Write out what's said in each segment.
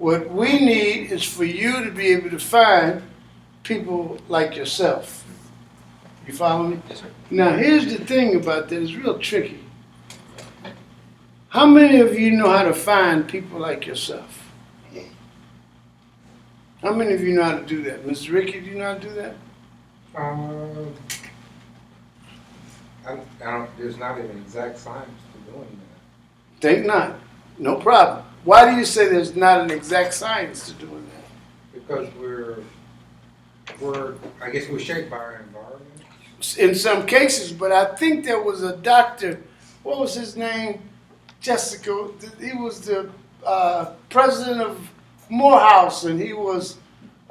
What we need is for you to be able to find people like yourself. You follow me? Yes, sir. Now, here's the thing about that. It's real tricky. How many of you know how to find people like yourself? How many of you know how to do that? Mr. Ricky, do you know how to do that? I don't, there's not an exact science to doing that. Think not. No problem. Why do you say there's not an exact science to doing that? Because I guess we're shaped by our environment. In some cases, but I think there was a doctor, what was his name? Jessica. He was the president of Morehouse, and he was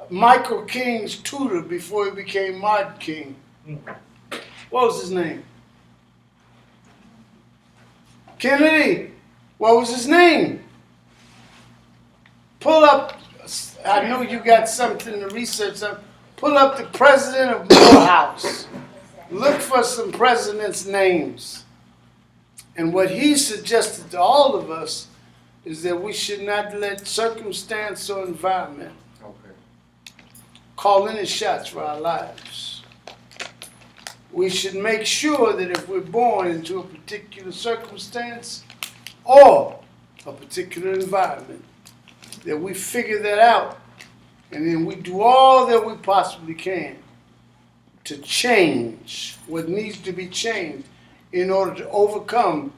Michael King's tutor before he became Martin King. What was his name? Kennedy. What was his name? Pull up, I know you got something to research on. Pull up the president of Morehouse. Look for some presidents' names. And what he suggested to all of us is that we should not let circumstance or environment call any shots for our lives. We should make sure that if we're born into a particular circumstance or a particular environment, that we figure that out and then we do all that we possibly can to change what needs to be changed in order to overcome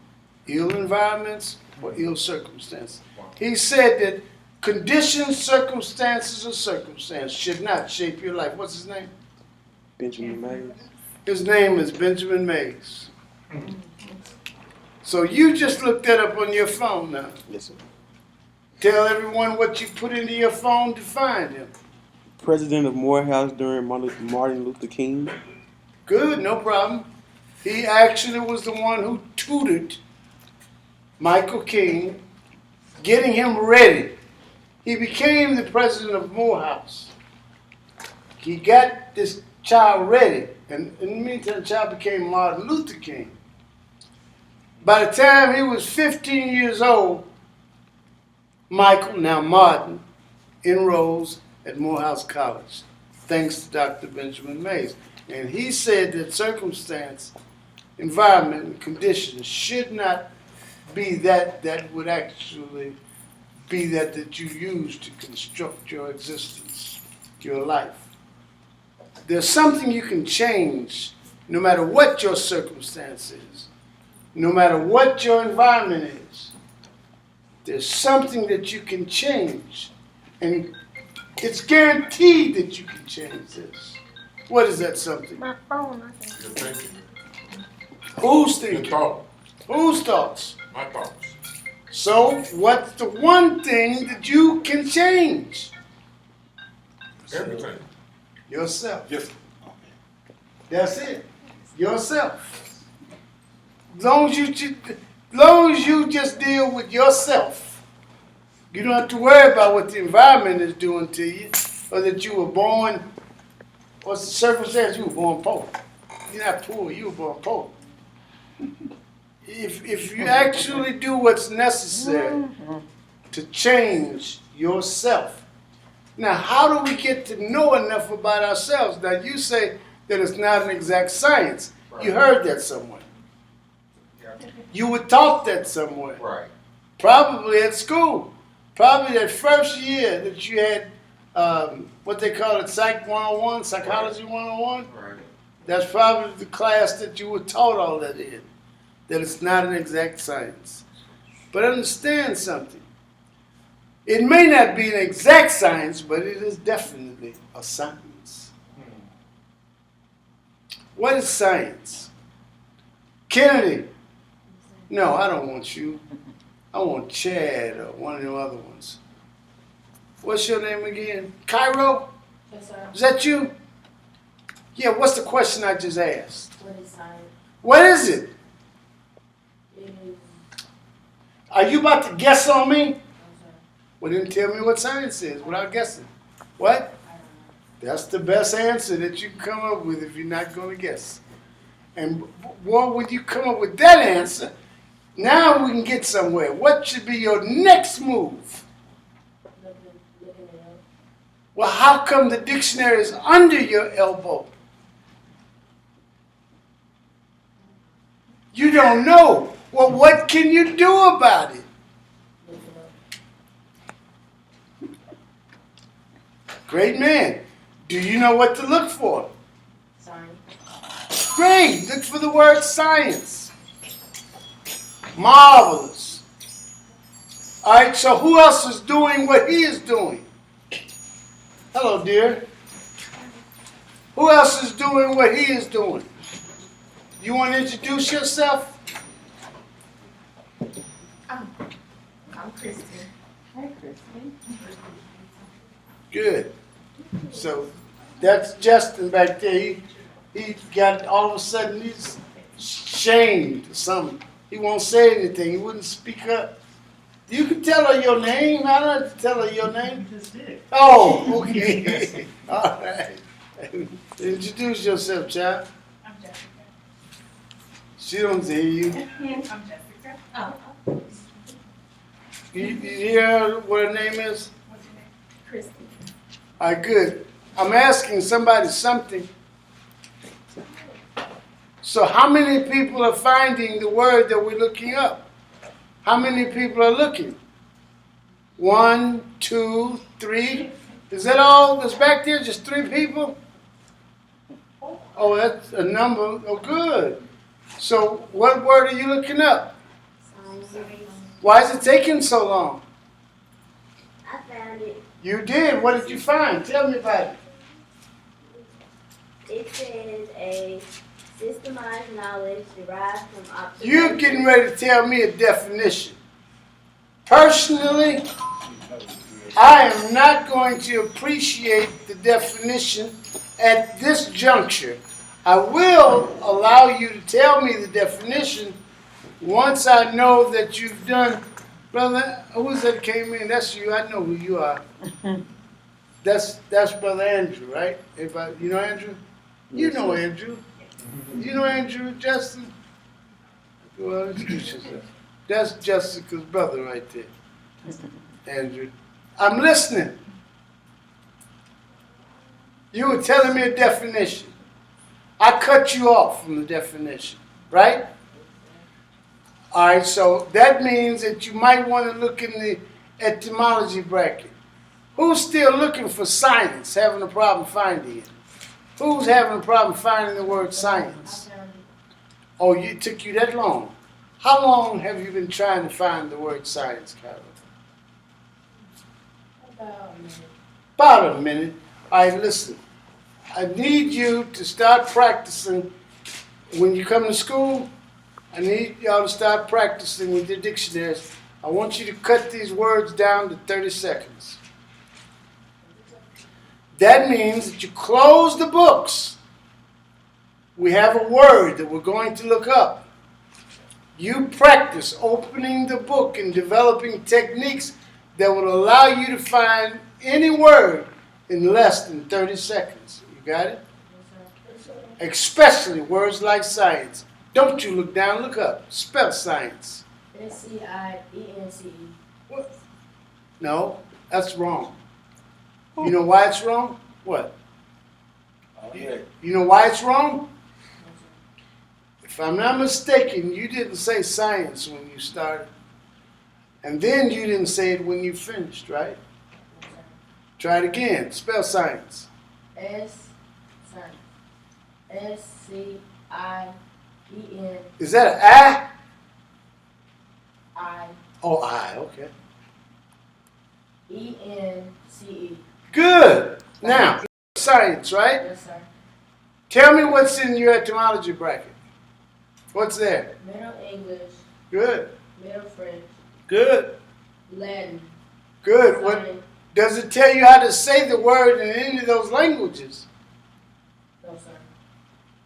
ill environments or ill circumstances. He said that conditions, circumstances, or circumstance should not shape your life. What's his name? Benjamin Mays. His name is Benjamin Mays. So you just looked that up on your phone now. Yes, sir. Tell everyone what you put into your phone to find him. President of Morehouse during Martin Luther King. Good, no problem. He actually was the one who tutored Michael King, getting him ready. He became the president of Morehouse. He got this child ready, and in the meantime, the child became Martin Luther King. By the time he was 15 years old, Michael, now Martin, enrolls at Morehouse College, thanks to Dr. Benjamin Mays. And he said that circumstance, environment, and conditions should not be that would actually be that you use to construct your existence, your life. There's something you can change no matter what your circumstance is, no matter what your environment is. There's something that you can change, and it's guaranteed that you can change this. What is that something? My phone, I think. Your thinking. Who's Your thinking? thought. Whose thoughts? My thoughts. So, what's the one thing that you can change? Everything. Yourself. Yes. That's it. Yourself. As long as you just deal with yourself, you don't have to worry about what the environment is doing to you, or that you were born, what's the circumstance? You were born poor. You're not poor, you were born poor. If you actually do what's necessary to change yourself. Now, how do we get to know enough about ourselves? Now, you say that it's not an exact science. You heard that somewhere. Yeah. You were taught that somewhere. Right. Probably at school. Probably that first year that you had what they call it, Psych 101, Psychology 101. Right. That's probably the class that you were taught all that in. That it's not an exact science. But understand something. It may not be an exact science, but it is definitely a science. What is science? Kennedy. No, I don't want you. I want Chad or one of them other ones. What's your name again? Cairo? Yes, sir. Is that you? Yeah, what's the question I just asked? What is science? What is it? It is, Are you about to guess on me? no, sir. Well, then tell me what science is without guessing. What? I don't know. That's the best answer that you can come up with if you're not going to guess. And well, when you come up with that answer, now we can get somewhere. What should be your next move? Looking Well, how come the dictionary is under your elbow? You don't know. Well, what can you do about it? Look it up. Great man. Do you know what to look for? Science. Great. Look for the word science. Marvelous. All right, so who else is doing what he is doing? Hello, dear. Who else is doing what he is doing? You want to introduce yourself? I'm Kristen. Hi, Kristen. Good. So that's Justin back there. He got all of a sudden he's shamed or something. He won't say anything. He wouldn't speak up. You can tell her your name. I don't have to tell her your name. Oh, okay. All right. Introduce yourself, child. I'm Jessica. She don't hear you. I'm Jessica. Oh. You hear what her name is? What's your name? Kristen. All right, good. I'm asking somebody something. So how many people are finding the word that we're looking up? How many people are looking? 1, 2, 3. Is that all that's back there? Just 3 people? Oh, that's a number. Oh, good. So what word are you looking up? Science. Why is it taking so long? I found it. You did. What did you find? Tell me about it. It says a systemized knowledge derived from observation. You're getting ready to tell me a definition. Personally, I am not going to appreciate the definition at this juncture. I will allow you to tell me the definition once I know that you've done. Brother, who is that came in? That's you. I know who you are. That's Brother Andrew, right? Everybody, you know Andrew? You know Andrew. You know Andrew, Justin? Well, introduce yourself. That's Jessica's brother right there. Andrew. I'm listening. You were telling me a definition. I cut you off from the definition, right? All right, so that means that you might want to look in the etymology bracket. Who's still looking for science, having a problem finding it? Who's having a problem finding the word science? I found it. Oh, it took you that long. How long have you been trying to find the word science, Carol? About a minute. About a minute. All right, listen. I need you to start practicing when you come to school. I need y'all to start practicing with your dictionaries. I want you to cut these words down to 30 seconds. That means that you close the books. We have a word that we're going to look up. You practice opening the book and developing techniques that will allow you to find any word in less than 30 seconds. You got it? Yes, sir. Especially words like science. Don't you look down, look up. Spell science. SCIENCE. What? No, that's wrong. You know why it's wrong? What? You know why it's wrong? If I'm not mistaken, you didn't say science when you started. And then you didn't say it when you finished, right? Try it again. Spell science. SCIEN. Is that an I? I Oh, I, okay. ENCE. Good. Now, science, right? Yes, sir. Tell me what's in your etymology bracket. What's there? Middle English, Good. Middle French, Good. Latin. Good. What, Science. does it tell you how to say the word in any of those languages? No, sir.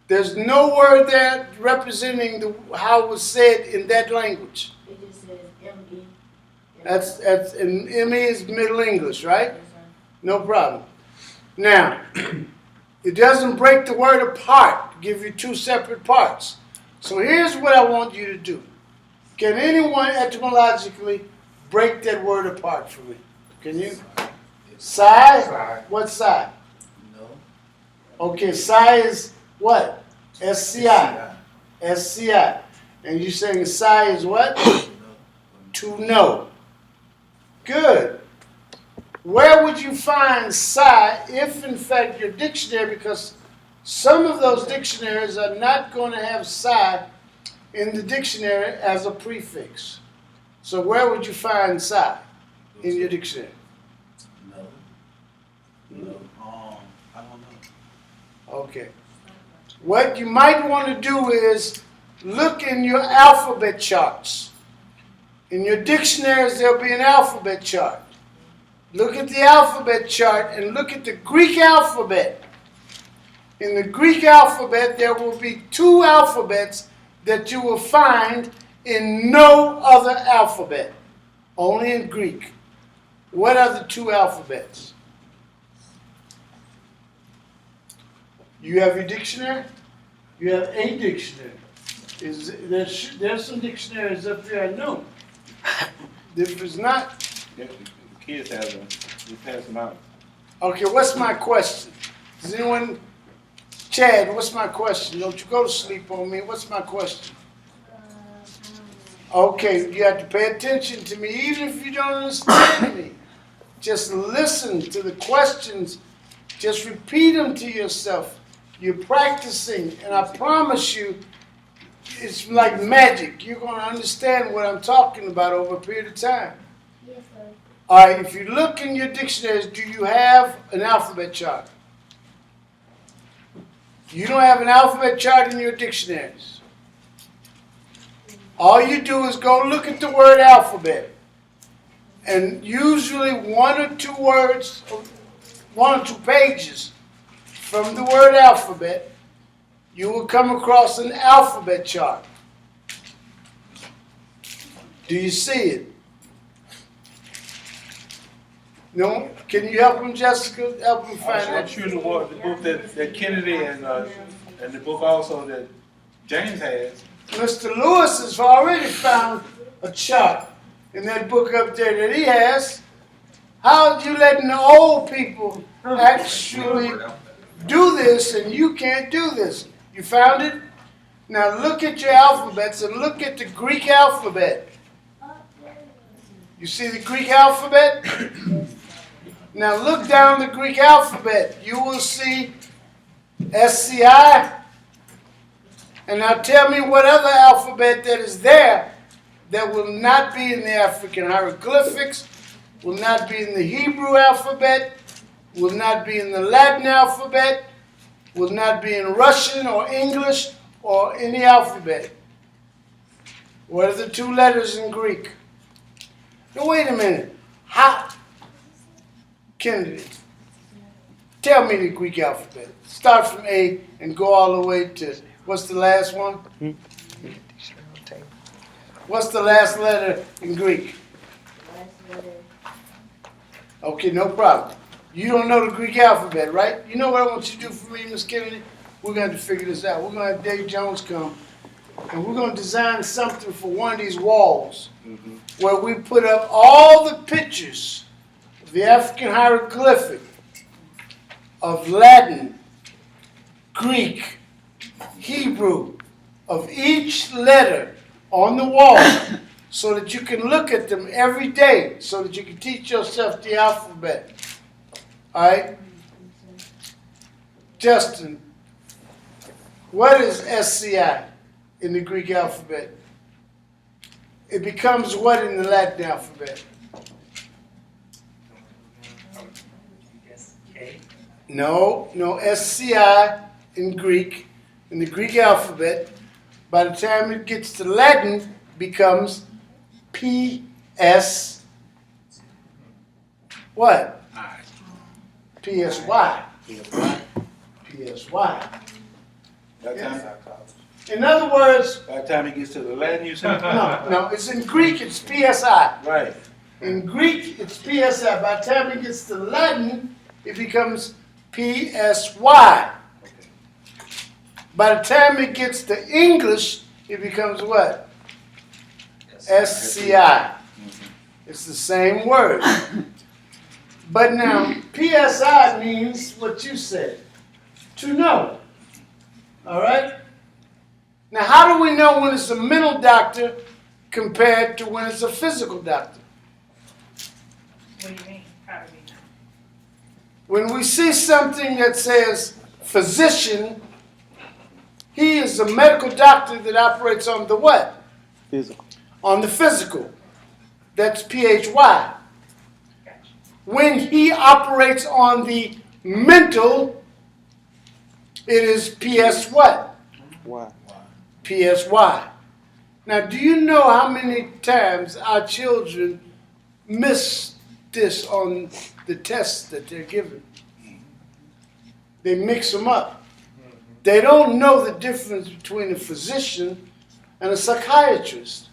There's no word there representing how it was said in that language. It just says ME. That's and ME is Middle English, right? Yes, sir. No problem. Now, it doesn't break the word apart, give you 2 separate parts. So here's what I want you to do. Can anyone etymologically break that word apart for me? Can you? Psi? Psi. What psi? No. Okay, psi is what? SCI. SCI. And you saying psi is what? No. To know. Good. Where would you find psi if in fact your dictionary, because some of those dictionaries are not going to have psi in the dictionary as a prefix. So where would you find psi in your dictionary? No. No. I don't know. Okay. What you might want to do is look in your alphabet charts. In your dictionaries, there'll be an alphabet chart. Look at the alphabet chart and look at the Greek alphabet. In the Greek alphabet, there will be two alphabets that you will find in no other alphabet, only in Greek. What are the two alphabets? You have your dictionary? You have a dictionary. There's some dictionaries up there I know. If it's not, The kids have them. We pass them out. okay, what's my question? Does anyone, Chad, what's my question? Don't you go to sleep on me. What's my question? Okay, you have to pay attention to me, even if you don't understand me. Just listen to the questions. Just repeat them to yourself. You're practicing, and I promise you, it's like magic. You're going to understand what I'm talking about over a period of time. Yes, sir. All right, if you look in your dictionaries, do you have an alphabet chart? You don't have an alphabet chart in your dictionaries. All you do is go look at the word alphabet. And usually one or two words, one or two pages from the word alphabet, you will come across an alphabet chart. Do you see it? No? Can you help him, Jessica? Help him find I'm that. sure the book that Kennedy and the book also that James has. Mr. Lewis has already found a chart in that book up there that he has. How are you letting the old people actually do this and you can't do this? You found it? Now look at your alphabets and look at the Greek alphabet. You see the Greek alphabet? Now look down the Greek alphabet. You will see SCI. And now tell me what other alphabet that is there that will not be in the African hieroglyphics, will not be in the Hebrew alphabet, will not be in the Latin alphabet, will not be in Russian or English or any alphabet. What are the two letters in Greek? Now wait a minute. How? Kennedy, tell me the Greek alphabet. Start from A and go all the way to, what's the last one? What's the last letter in Greek? Okay, no problem. You don't know the Greek alphabet, right? You know what I want you to do for me, Miss Kennedy? We're going to have to figure this out. We're going to have Dave Jones come, and we're going to design something for one of these walls where we put up all the pictures of the African hieroglyphic, of Latin, Greek, Hebrew, of each letter on the wall so that you can look at them every day so that you can teach yourself the alphabet. All right? Justin, what is SCI in the Greek alphabet? It becomes what in the Latin alphabet? No, SCI in Greek, in the Greek alphabet, by the time it gets to Latin, becomes PS, what? PSY. PSY. In other words, By the time he gets to the Latin, you say? no, it's in Greek, it's PSI. Right. In Greek, it's PSI. By the time it gets to Latin, it becomes PSY. By the time it gets to English, it becomes what? SCI. It's the same word. But now, PSI means what you said, to know. All right? Now, how do we know when it's a mental doctor compared to when it's a physical doctor? What do you mean? How do we know? When we see something that says physician, he is a medical doctor that operates on the what? Physical. On the physical. That's PHY. Gotcha. When he operates on the mental, it is PS what? Why? PSY. Now, do you know how many times our children miss this on the tests that they're given? They mix them up. They don't know the difference between a physician and a psychiatrist.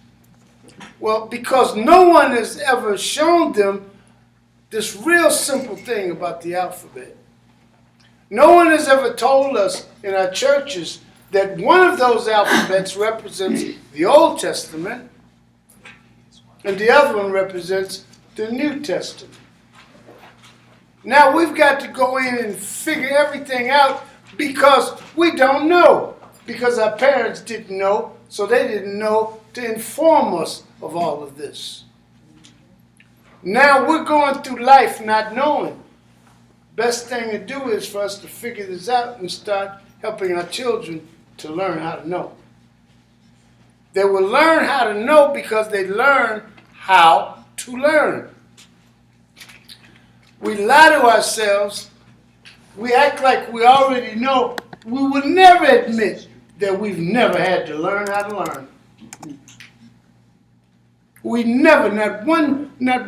Well, because no one has ever shown them this real simple thing about the alphabet. No one has ever told us in our churches that one of those alphabets represents the Old Testament and the other one represents the New Testament. Now we've got to go in and figure everything out because we don't know. Because our parents didn't know, so they didn't know to inform us of all of this. Now we're going through life not knowing. Best thing to do is for us to figure this out and start helping our children to learn how to know. They will learn how to know because they learn how to learn. We lie to ourselves. We act like we already know. We would never admit that we've never had to learn how to learn. We never, not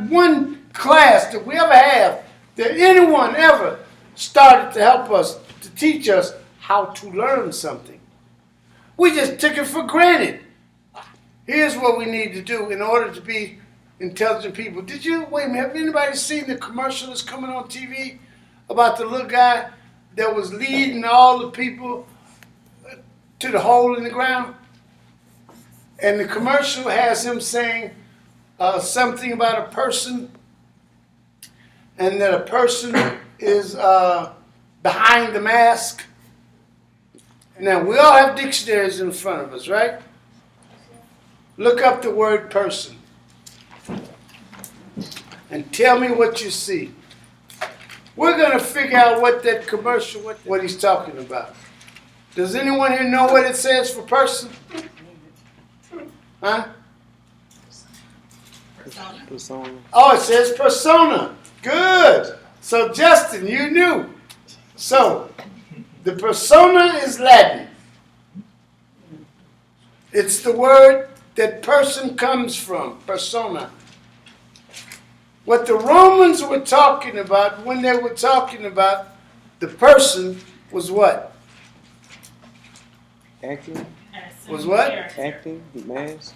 one class that we ever have, that anyone ever started to help us, to teach us how to learn something. We just took it for granted. Here's what we need to do in order to be intelligent people. Wait a minute, have anybody seen the commercial that's coming on TV about the little guy that was leading all the people to the hole in the ground? And the commercial has him saying something about a person, and that a person is behind the mask. Now, we all have dictionaries in front of us, right? Look up the word person and tell me what you see. We're going to figure out what that commercial, what he's talking about. Does anyone here know what it says for person? Huh? Persona. Oh, it says persona. Good. So, Justin, you knew. So, the persona is Latin. It's the word that person comes from, persona. What the Romans were talking about when they were talking about the person was what? Acting. Was what? Acting. Mask.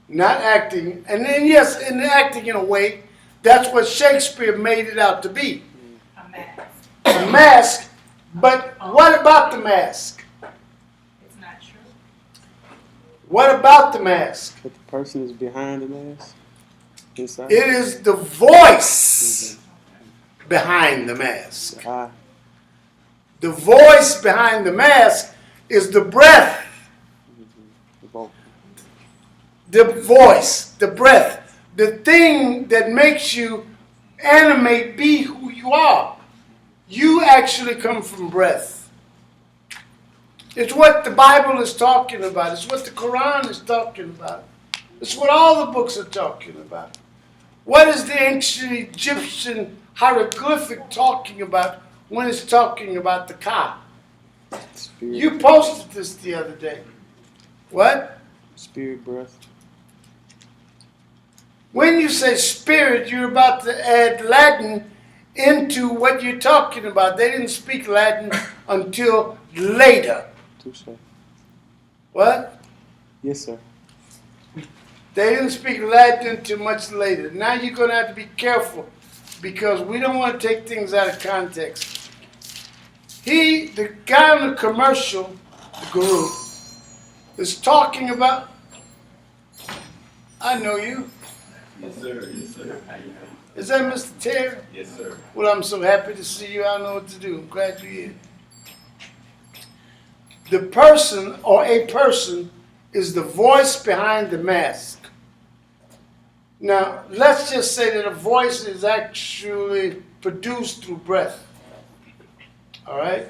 Not acting. And then, yes, in acting in a way, that's what Shakespeare made it out to be. A mask. A mask. But what about the mask? It's not true. What about the mask? But the person is behind the mask. Inside. It is the voice behind the mask. Ah. The voice behind the mask is the breath. The vocal. The voice, the breath, the thing that makes you animate, be who you are. You actually come from breath. It's what the Bible is talking about. It's what the Quran is talking about. It's what all the books are talking about. What is the ancient Egyptian hieroglyphic talking about when it's talking about the Ka? Spirit. You posted this the other day. What? Spirit, breath. When you say spirit, you're about to add Latin into what you're talking about. They didn't speak Latin until later. Touche. What? Yes, sir. They didn't speak Latin until much later. Now you're going to have to be careful because we don't want to take things out of context. The guy on the commercial, the guru, is talking about, I know you. Yes, sir. Yes, sir. Is that Mr. Terry? Yes, sir. Well, I'm so happy to see you. I know what to do. I'm glad you're here. The person or a person is the voice behind the mask. Now, let's just say that a voice is actually produced through breath. All right?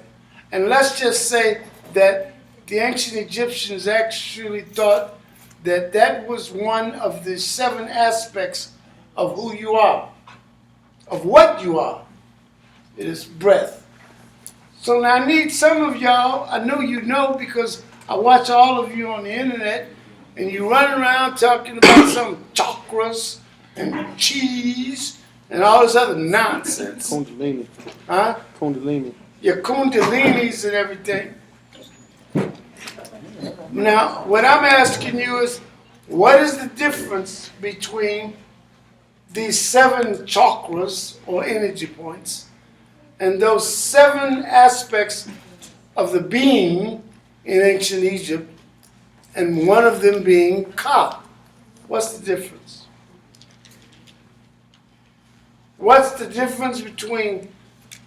And let's just say that the ancient Egyptians actually thought that that was one of the 7 aspects of who you are, of what you are. It is breath. So now I need some of y'all, I know you know because I watch all of you on the internet, and you run around talking about some chakras and cheese and all this other nonsense. Kundalini. Huh? Kundalini. Your kundalinis and everything. Now, what I'm asking you is, what is the difference between these 7 chakras or energy points and those 7 aspects of the being in ancient Egypt, and one of them being Ka? What's the difference? What's the difference between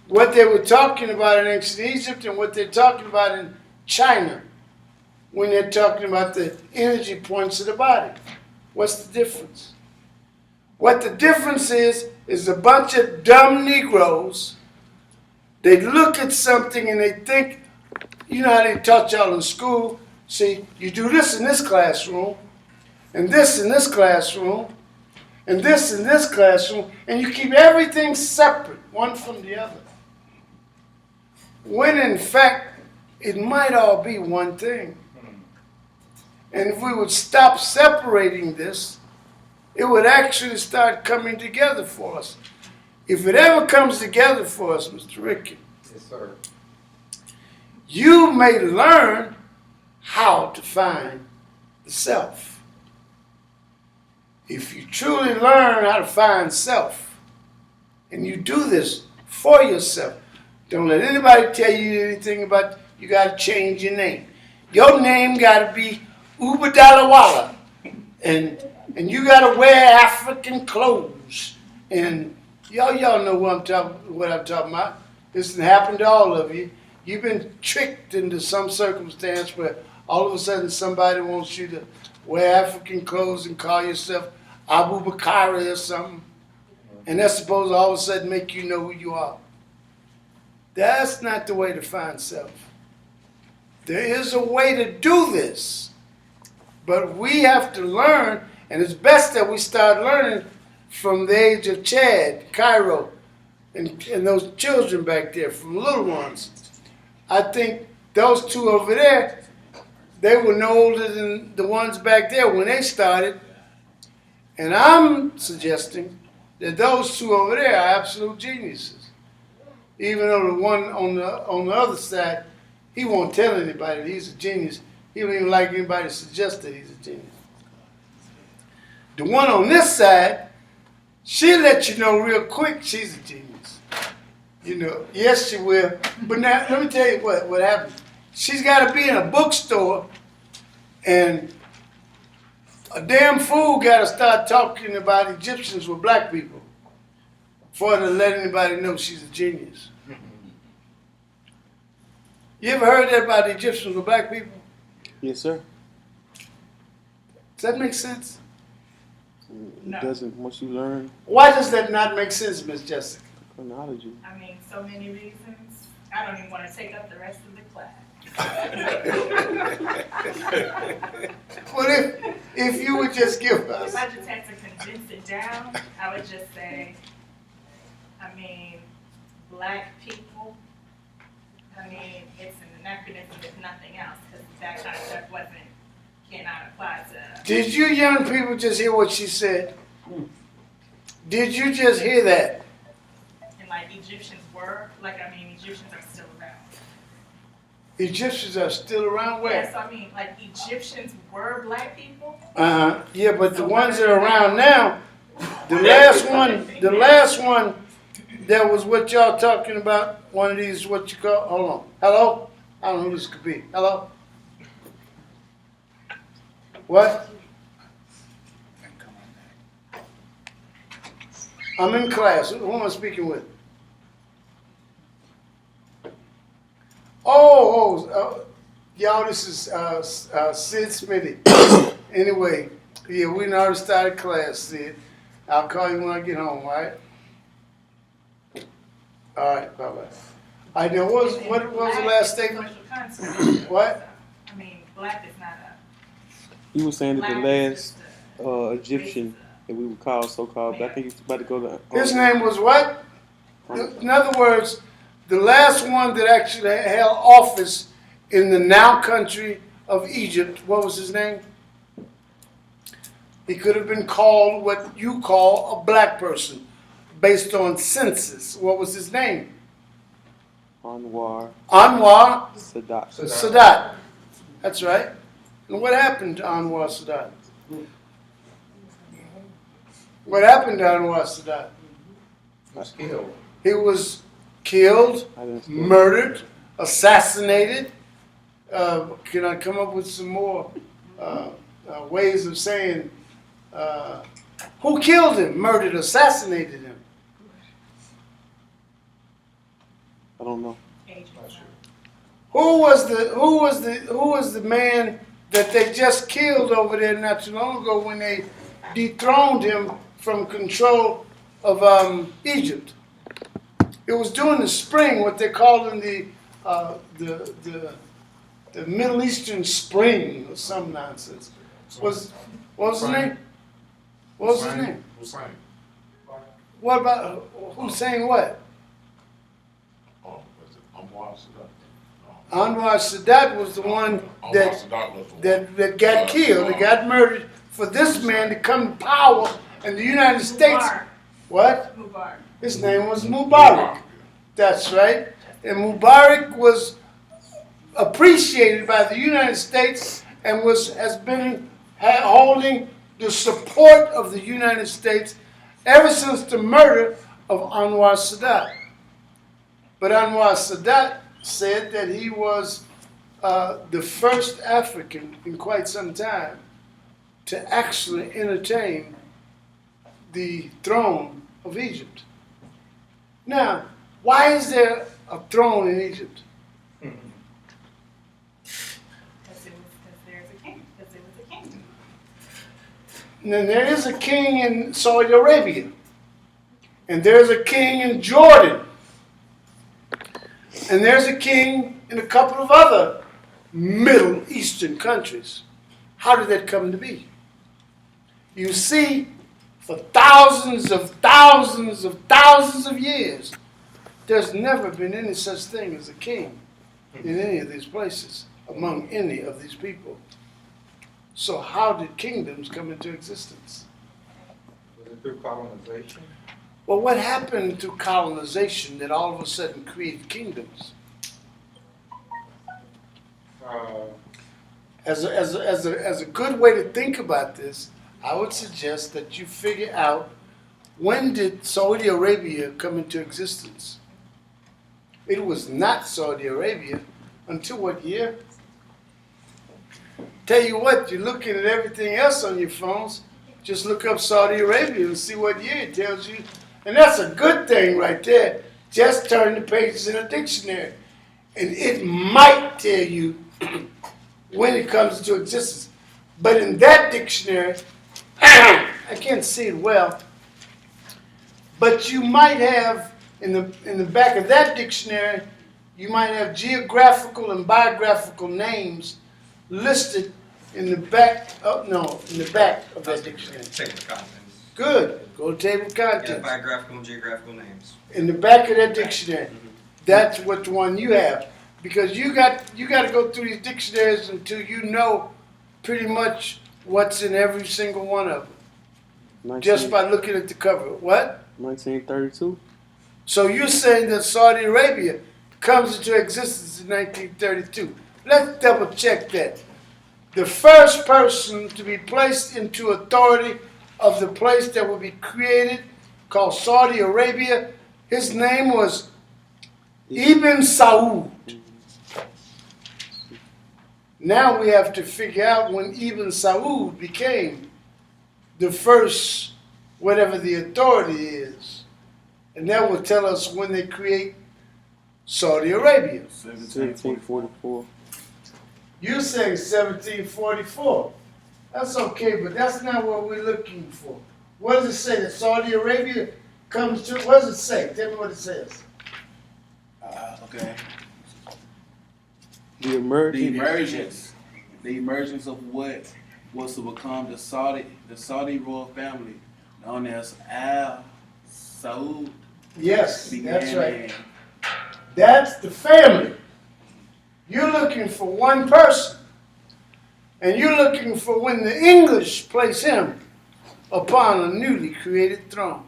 what they were talking about in ancient Egypt and what they're talking about in China when they're talking about the energy points of the body? What's the difference? What the difference is a bunch of dumb Negroes. They look at something and they think, you know how they taught y'all in school? See, you do this in this classroom, and this in this classroom, and this in this classroom, and you keep everything separate, one from the other. When in fact, it might all be one thing. And if we would stop separating this, it would actually start coming together for us. If it ever comes together for us, Mr. Ricky, Yes, sir. you may learn how to find the self. If you truly learn how to find self, and you do this for yourself, don't let anybody tell you anything about you got to change your name. Your name got to be Ubadalawala, and you got to wear African clothes. And y'all know what I'm talking about. This has happened to all of you. You've been tricked into some circumstance where all of a sudden somebody wants you to wear African clothes and call yourself Abu Bakari or something. And that's supposed to all of a sudden make you know who you are. That's not the way to find self. There is a way to do this. But we have to learn, and it's best that we start learning from the age of Chad, Cairo, and those children back there, from little ones. I think those 2 over there, they were no older than the ones back there when they started. And I'm suggesting that those 2 over there are absolute geniuses. Even though the one on the other side, he won't tell anybody that he's a genius. He don't even like anybody to suggest that he's a genius. The one on this side, she'll let you know real quick she's a genius. You know, yes she will. But now, let me tell you what happened. She's got to be in a bookstore, and a damn fool got to start talking about Egyptians with black people for her to let anybody know she's a genius. You ever heard that about the Egyptians with black people? Yes, sir. Does that make sense? It No. doesn't. Once you learn Why does that not make sense, Miss Jessica? chronology. I mean, so many reasons. I don't even want to take up the rest of the class. Well, if you would just give us. If I just had to condense it down, I would just say, I mean, black people, I mean, it's an anachronism if nothing else, because that kind of stuff cannot apply to. Did you young people just hear what she said? Did you just hear that? And like Egyptians were, Egyptians are still around. Egyptians are still around where? Yes, I mean, like Egyptians were black people. Yeah, but the ones that are around now, the last one that was what y'all talking about, one of these, what you call, hold on. Hello? I don't know who this could be. Hello? What? I'm in class. Who am I speaking with? Y'all, this is Sid Smitty. Anyway, yeah, we already started class, Sid. I'll call you when I get home, all right? All right, bye-bye. I know, what was the Black last is a statement? social construct. What? I mean, black is not You were saying that the black last is just a Egyptian that we would call so-called, but I think he's about to go to. His name was what? In other words, the last one that actually held office in the now country of Egypt, what was his name? He could have been called what you call a black person based on census. What was his name? Anwar Anwar Sadat. Sadat. That's right. And what happened to Anwar Sadat? What happened to Anwar Sadat? He was killed. He was killed, I didn't see. murdered, assassinated. Can I come up with some more ways of saying who killed him, murdered, assassinated him? I don't know. agents. Who was the man that they just killed over there not too long ago when they dethroned him from control of Egypt? It was during the spring, what they called in the Middle Eastern Spring or some nonsense. What was his name? What was his name? Hussein. What about Hussein? What? Oh, was it Anwar Sadat? Anwar Sadat was the one Anwar that Sadat was the one. that got killed, that got murdered for this man to come to power in the United States. Mubarak. What? Mubarak. His name was Mubarak. That's right. And Mubarak was appreciated by the United States and has been holding the support of the United States ever since the murder of Anwar Sadat. But Anwar Sadat said that he was the first African in quite some time to actually entertain the throne of Egypt. Now, why is there a throne in Egypt? Because there's a king. Because it was a king. And then there is a king in Saudi Arabia. And there's a king in Jordan. And there's a king in a couple of other Middle Eastern countries. How did that come to be? You see, for thousands of years, there's never been any such thing as a king in any of these places, among any of these people. So how did kingdoms come into existence? Was it through colonization? Well, what happened to colonization that all of a sudden created kingdoms? As a good way to think about this, I would suggest that you figure out, when did Saudi Arabia come into existence? It was not Saudi Arabia until what year? Tell you what, you're looking at everything else on your phones. Just look up Saudi Arabia and see what year it tells you. And that's a good thing right there. Just turn the pages in a dictionary. And it might tell you when it comes into existence. But in that dictionary, I can't see it well, but you might have, in the back of that dictionary, you might have geographical and biographical names listed in the back of that dictionary. Table of contents. Good. Go to table of Yeah, contents. biographical and geographical names. In the back of that dictionary, that's what the one you have, because you got to go through these dictionaries until you know pretty much what's in every single one of them, just by looking at the cover. What? 1932. So you're saying that Saudi Arabia comes into existence in 1932. Let's double check that. The first person to be placed into authority of the place that will be created, called Saudi Arabia, his name was Ibn Saud. Now we have to figure out when Ibn Saud became the first whatever the authority is. And that will tell us when they create Saudi Arabia. 1744. You say 1744. That's okay, but that's not what we're looking for. What does it say? That Saudi Arabia comes to, what does it say? Tell me what it says. Okay. The emergence. The emergence of what was to become the Saudi royal family, known as Al Saud. Yes, began that's right. in- That's the family. You're looking for one person. And you're looking for when the English place him upon a newly created throne.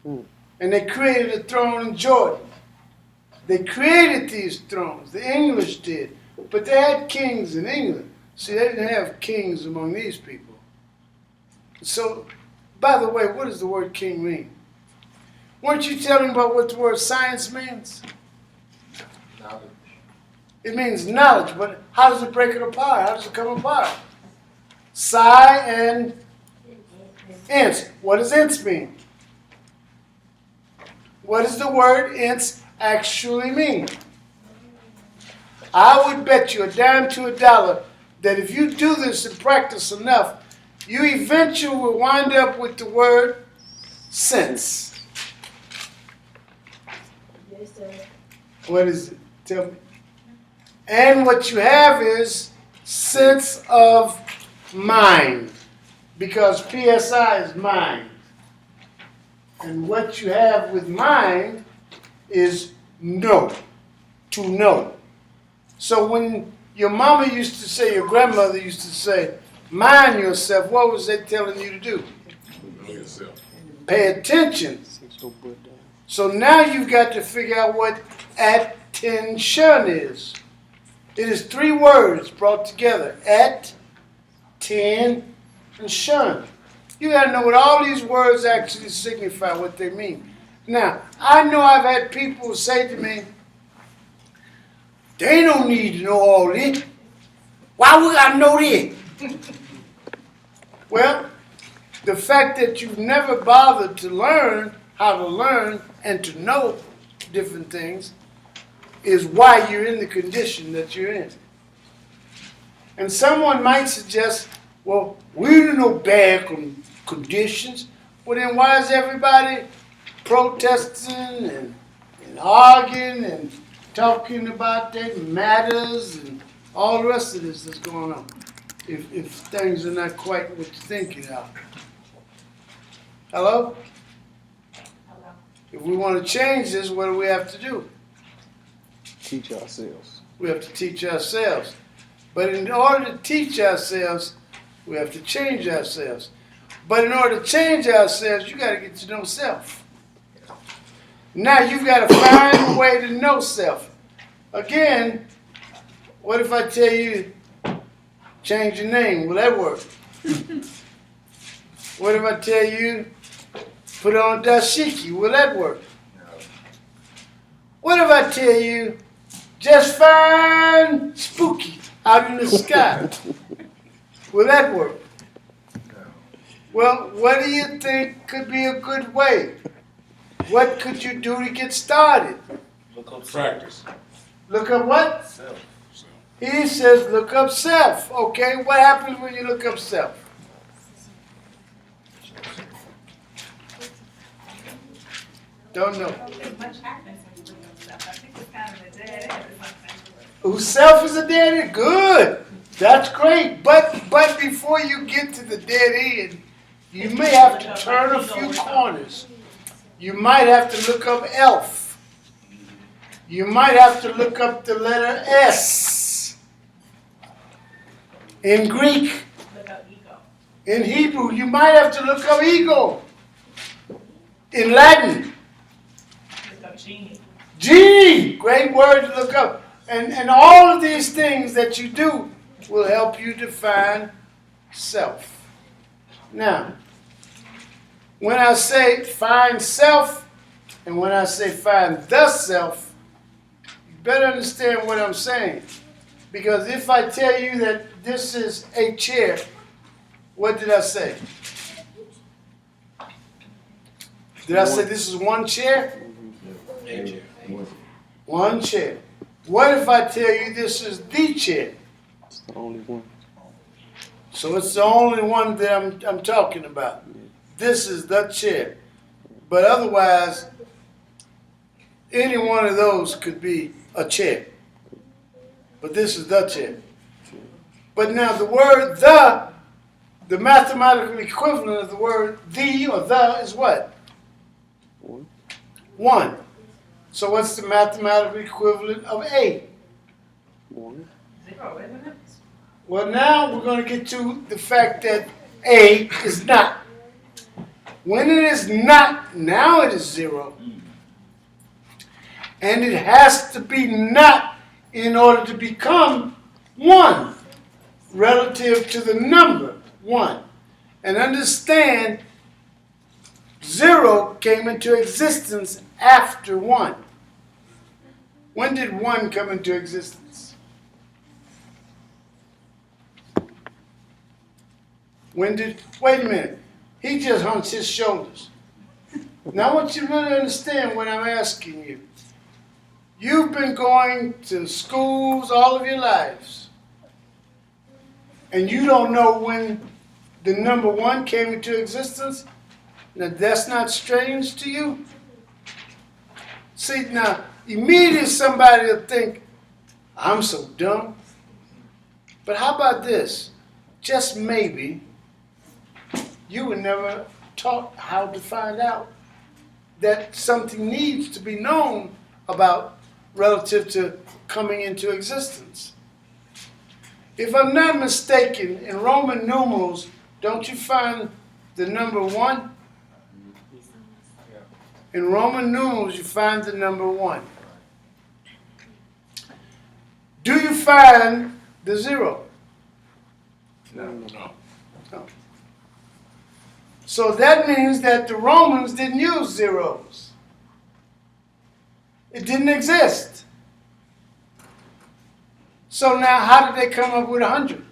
And they created a throne in Jordan. They created these thrones. The English did. But they had kings in England. See, they didn't have kings among these people. So, by the way, what does the word king mean? Weren't you telling about what the word science means? Knowledge. It means knowledge, but how does it break it apart? How does it come apart? Psi and ins. What does ins mean? What does the word ins actually mean? I would bet you a dime to a dollar that if you do this and practice enough, you eventually will wind up with the word sense. Yes, sir. What is it? Tell me. And what you have is sense of mind, because PSI is mind. And what you have with mind is know, to know. So when your mama used to say, your grandmother used to say, mind yourself, what was they telling you to do? Know yourself. Pay attention. Sit your butt down. So now you've got to figure out what attention is. It is three words brought together. At, ten, and shun. You got to know what all these words actually signify, what they mean. Now, I know I've had people say to me, they don't need to know all this. Why we got to know this? Well, the fact that you've never bothered to learn how to learn and to know different things is why you're in the condition that you're in. And someone might suggest, well, we're in no bad conditions. Well, then why is everybody protesting and arguing and talking about their matters and all the rest of this that's going on if things are not quite what you think they are? Hello? Hello. If we want to change this, what do we have to do? Teach ourselves. We have to teach ourselves. But in order to teach ourselves, we have to change ourselves. But in order to change ourselves, you got to get to know self. Now you've got to find a way to know self. Again, what if I tell you, change your name? Will that work? What if I tell you, put on dashiki? Will that work? What if I tell you, just find spooky out in the sky? Will that work? Well, what do you think could be a good way? What could you do to get started? Look up Practice. Look up what? self. He says look up self. Okay, what happens when you look up self? Don't know. I don't think much happens when you look up stuff. I think it's kind of a dead end or something. Whose self is a dead end? Good. That's great. But before you get to the dead end, you may have to turn a few corners. You might have to look up elf. You might have to look up the letter S. In Greek, Look up ego. in Hebrew, you might have to look up ego. In Latin, Look up genie. genie, great word to look up. And all of these things that you do will help you define self. Now, when I say find self, and when I say find the self, you better understand what I'm saying. Because if I tell you that this is a chair, what did I say? Did I say this is one chair? One chair. What if I tell you this is the chair? It's the only one. So it's the only one that I'm talking about. This is the chair. But otherwise, any one of those could be a chair. But this is the chair. But now the word the mathematical equivalent of the word the or the is what? One. One. So what's the mathematical equivalent of a? One. Zero, isn't it? Well, now we're going to get to the fact that a is not. When it is not, now it is zero. And it has to be not in order to become one relative to the number one. And understand, zero came into existence after one. When did one come into existence? Wait a minute. He just hunched his shoulders. Now I want you to really understand what I'm asking you. You've been going to schools all of your lives, and you don't know when the number one came into existence? Now that's not strange to you? See, now, immediately somebody will think, I'm so dumb. But how about this? Just maybe, you were never taught how to find out that something needs to be known about relative to coming into existence. If I'm not mistaken, in Roman numerals, don't you find the number one? In Roman numerals, you find the number one. Do you find the zero? No. No. So that means that the Romans didn't use zeros. It didn't exist. So now how did they come up with 100?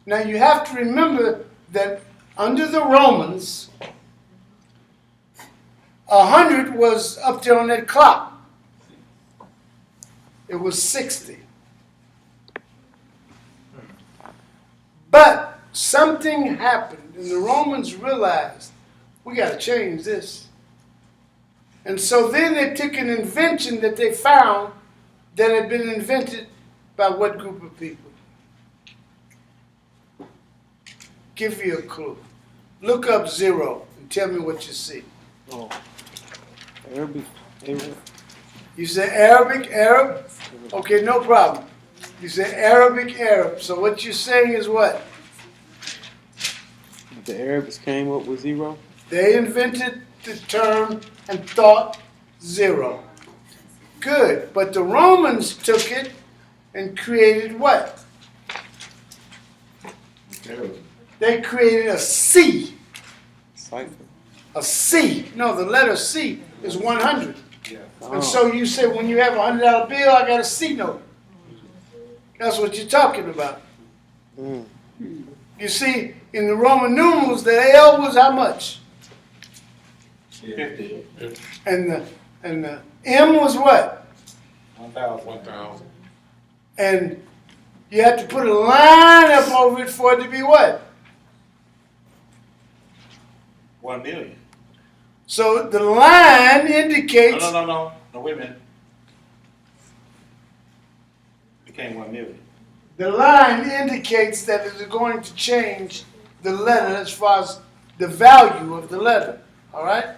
Now you have to remember that under the Romans, 100 was up there on that clock. It was 60. But something happened, and the Romans realized, we got to change this. And so then they took an invention that they found that had been invented by what group of people? Give you a clue. Look up zero and tell me what you see. Oh. Arabic. Arabic. You say Arabic, Arab? Okay, no problem. You say Arabic, Arab. So what you're saying is what? The Arabs came up with zero. They invented the term and thought zero. Good. But the Romans took it and created what? They created a C. Cipher. A C. No, the letter C is 100. Oh. And so you say when you have a $100 bill, I got a C note. That's what you're talking about. Mm. You see, in the Roman numerals, the L was how much? 50. And the M was what? 1,000. And you have to put a line up over it for it to be what? 1 million. So the line indicates. No, wait a minute. Became 1 million. The line indicates that it is going to change the letter as far as the value of the letter. All right?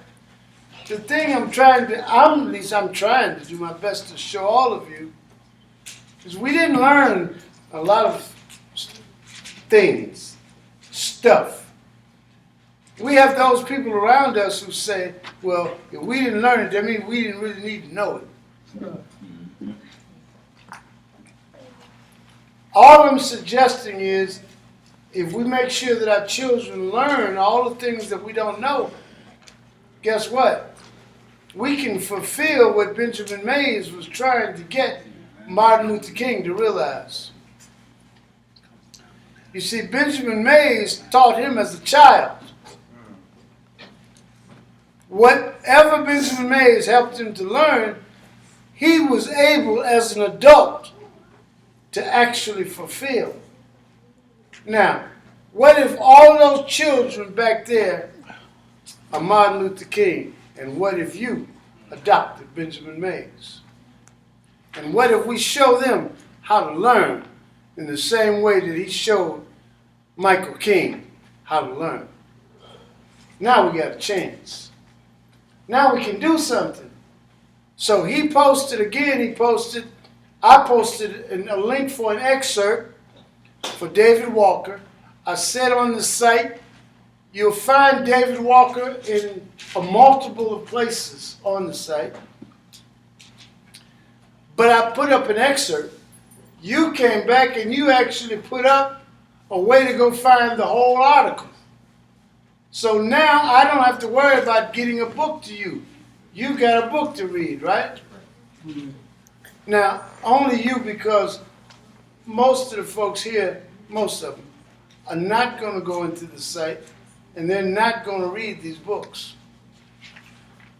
The thing I'm trying to do my best to show all of you is we didn't learn a lot of things, stuff. We have those people around us who say, well, if we didn't learn it, that means we didn't really need to know it. All I'm suggesting is if we make sure that our children learn all the things that we don't know, guess what? We can fulfill what Benjamin Mays was trying to get Martin Luther King to realize. You see, Benjamin Mays taught him as a child whatever Benjamin Mays helped him to learn, he was able as an adult to actually fulfill. Now, what if all those children back there are Martin Luther King? And what if you adopted Benjamin Mays? And what if we show them how to learn in the same way that he showed Michael King how to learn? Now we got a chance. Now we can do something. So he posted again, I posted a link for an excerpt for David Walker. I said on the site, you'll find David Walker in a multiple of places on the site. But I put up an excerpt. You came back and you actually put up a way to go find the whole article. So now I don't have to worry about getting a book to you. You got a book to read, right? Now, only you, because most of the folks here, most of them, are not going to go into the site and they're not going to read these books.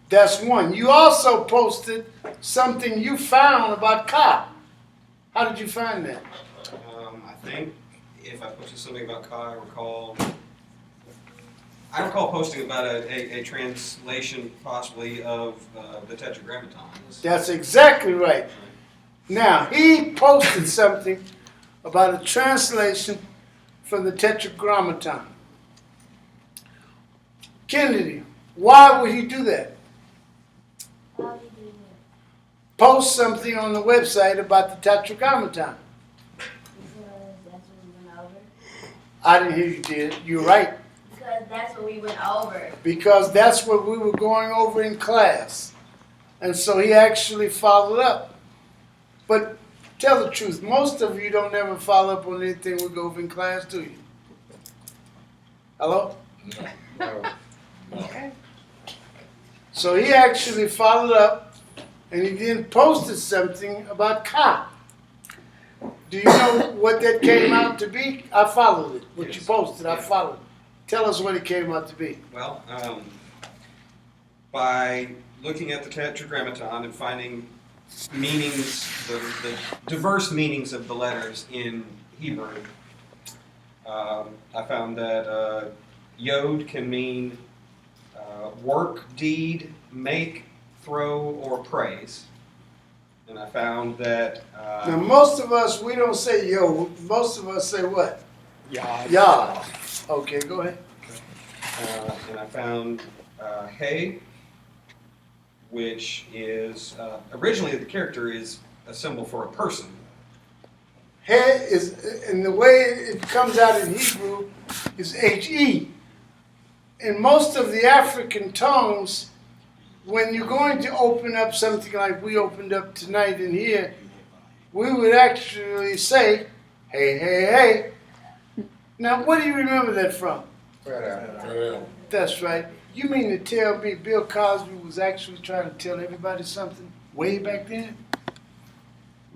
That's one. You also posted something you found about Ka. How did you find that? I think if I posted something about Kai, I recall posting about a translation possibly of the Tetragrammaton. That's exactly right. Now, he posted something about a translation from the Tetragrammaton. Kennedy, why would he do that? How did you do Post something on the website about the Tetragrammaton. that? Because that's what we went over. I didn't hear you did. You're right. Because that's what we went over. Because that's what we were going over in class. And so he actually followed up. But tell the truth, most of you don't ever follow up on anything we go over in class, do you? Hello? No. Okay. So he actually followed up and he then posted something about Ka. Do you know what that came out to be? I followed it. What you Yes. posted, I Yeah. followed. Tell us what it came out to be. Well, by looking at the Tetragrammaton and finding meanings, the diverse meanings of the letters in Hebrew, I found that Yod can mean work, deed, make, throw, or praise. And I found that Now, most of us, we don't say yo. Most of us say what? Yah. Okay, go ahead. and I found Hey, which is originally the character is a symbol for a person. He is, and the way it comes out in Hebrew is He. In most of the African tongues, when you're going to open up something like we opened up tonight in here, we would actually say, hey, hey, hey. Now, what do you remember that from? That's right. You mean to tell me Bill Cosby was actually trying to tell everybody something way back then?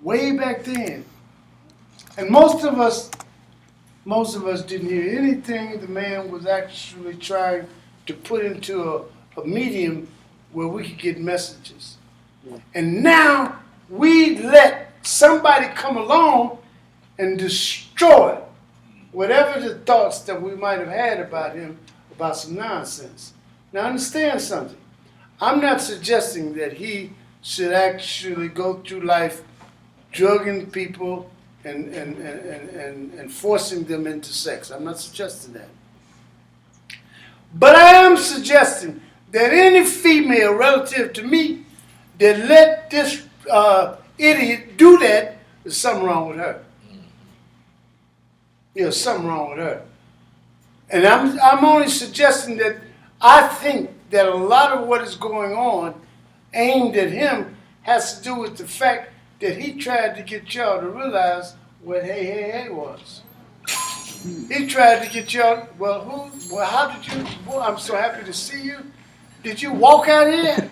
Way back then. And most of us didn't hear anything the man was actually trying to put into a medium where we could get messages. And now we let somebody come along and destroy whatever the thoughts that we might have had about him, about some nonsense. Now understand something. I'm not suggesting that he should actually go through life drugging people and forcing them into sex. I'm not suggesting that. But I am suggesting that any female relative to me that let this idiot do that, there's something wrong with her. There's something wrong with her. And I'm only suggesting that I think that a lot of what is going on aimed at him has to do with the fact that he tried to get y'all to realize what hey, hey, hey was. He tried to get y'all, well, how did you, boy, I'm so happy to see you. Did you walk out here?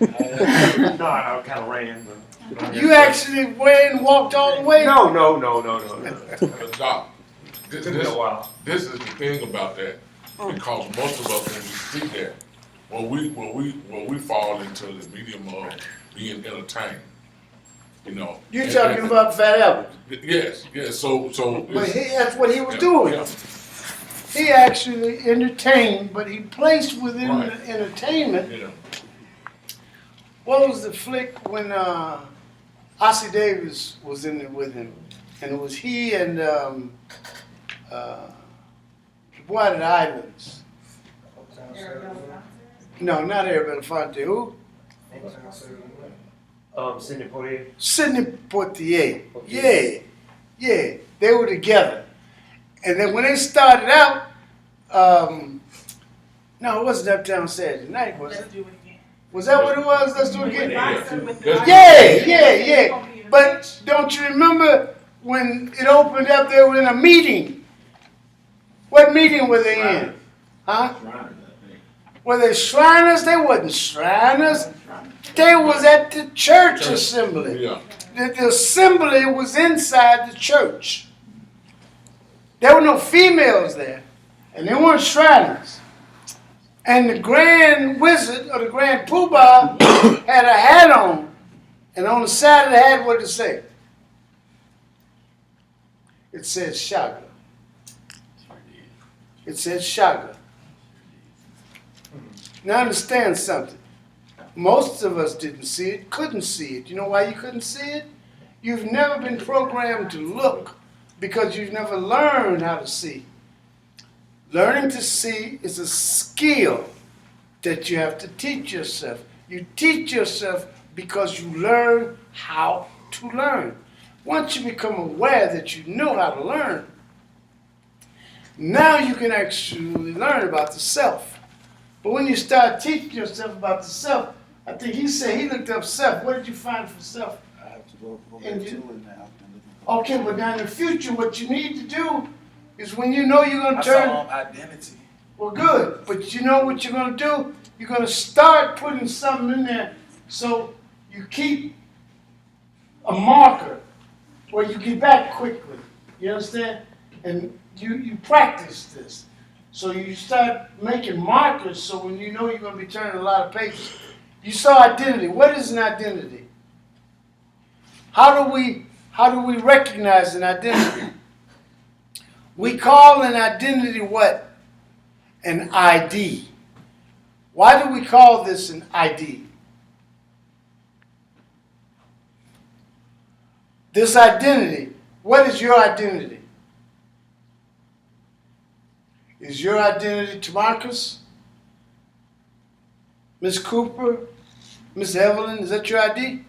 No, I kind of ran. But You actually went and walked all the way? No. Doc, It's been a while. this is the thing about that, because most of us, when we see that, when we fall into the medium of being entertained, you know. You're talking about Fat Albert. Yes, yes. So But it's- that's what he was yeah, doing. yeah. He actually entertained, but he placed within Right. the entertainment. Yeah. What was the flick when Ossie Davis was in it with him? And it was he and the boy at the Islands. No, not Arabella Fonte. Who? Sidney Poitier. Sidney Poitier. Yeah, yeah. They were together. And then when they started out, no, it wasn't Uptown Saturday Night, was it? Let's do it again. Was that what it was? Let's do it again. Yeah. Yeah. But don't you remember when it opened up, they were in a meeting? What meeting were they in? Huh? Were they Shriners? They wasn't Shriners. They was at the church assembly. Yeah. The assembly was inside the church. There were no females there, and they weren't Shriners. And the Grand Wizard, or the Grand Poobah, had a hat on, and on the side of the hat, what did it say? It said Shaga. It said Shaga. Now understand something. Most of us didn't see it, couldn't see it. You know why you couldn't see it? You've never been programmed to look because you've never learned how to see. Learning to see is a skill that you have to teach yourself. You teach yourself because you learn how to learn. Once you become aware that you know how to learn, now you can actually learn about the self. But when you start teaching yourself about the self, I think he said he looked up self. What did you find for self? I have to go back And to you- it now. I Okay, but now in the future, what you need to do is when you know you're going to saw turn, identity. well, good, but you know what you're going to do? You're going to start putting something in there so you keep a marker where you get back quickly. You understand? And you practice this. So you start making markers so when you know you're going to be turning a lot of pages. You saw identity. What is an identity? How do we recognize an identity? We call an identity what? An ID. Why do we call this an ID? This identity, what is your identity? Is your identity Tamarcus? Miss Cooper? Miss Evelyn, is that your ID?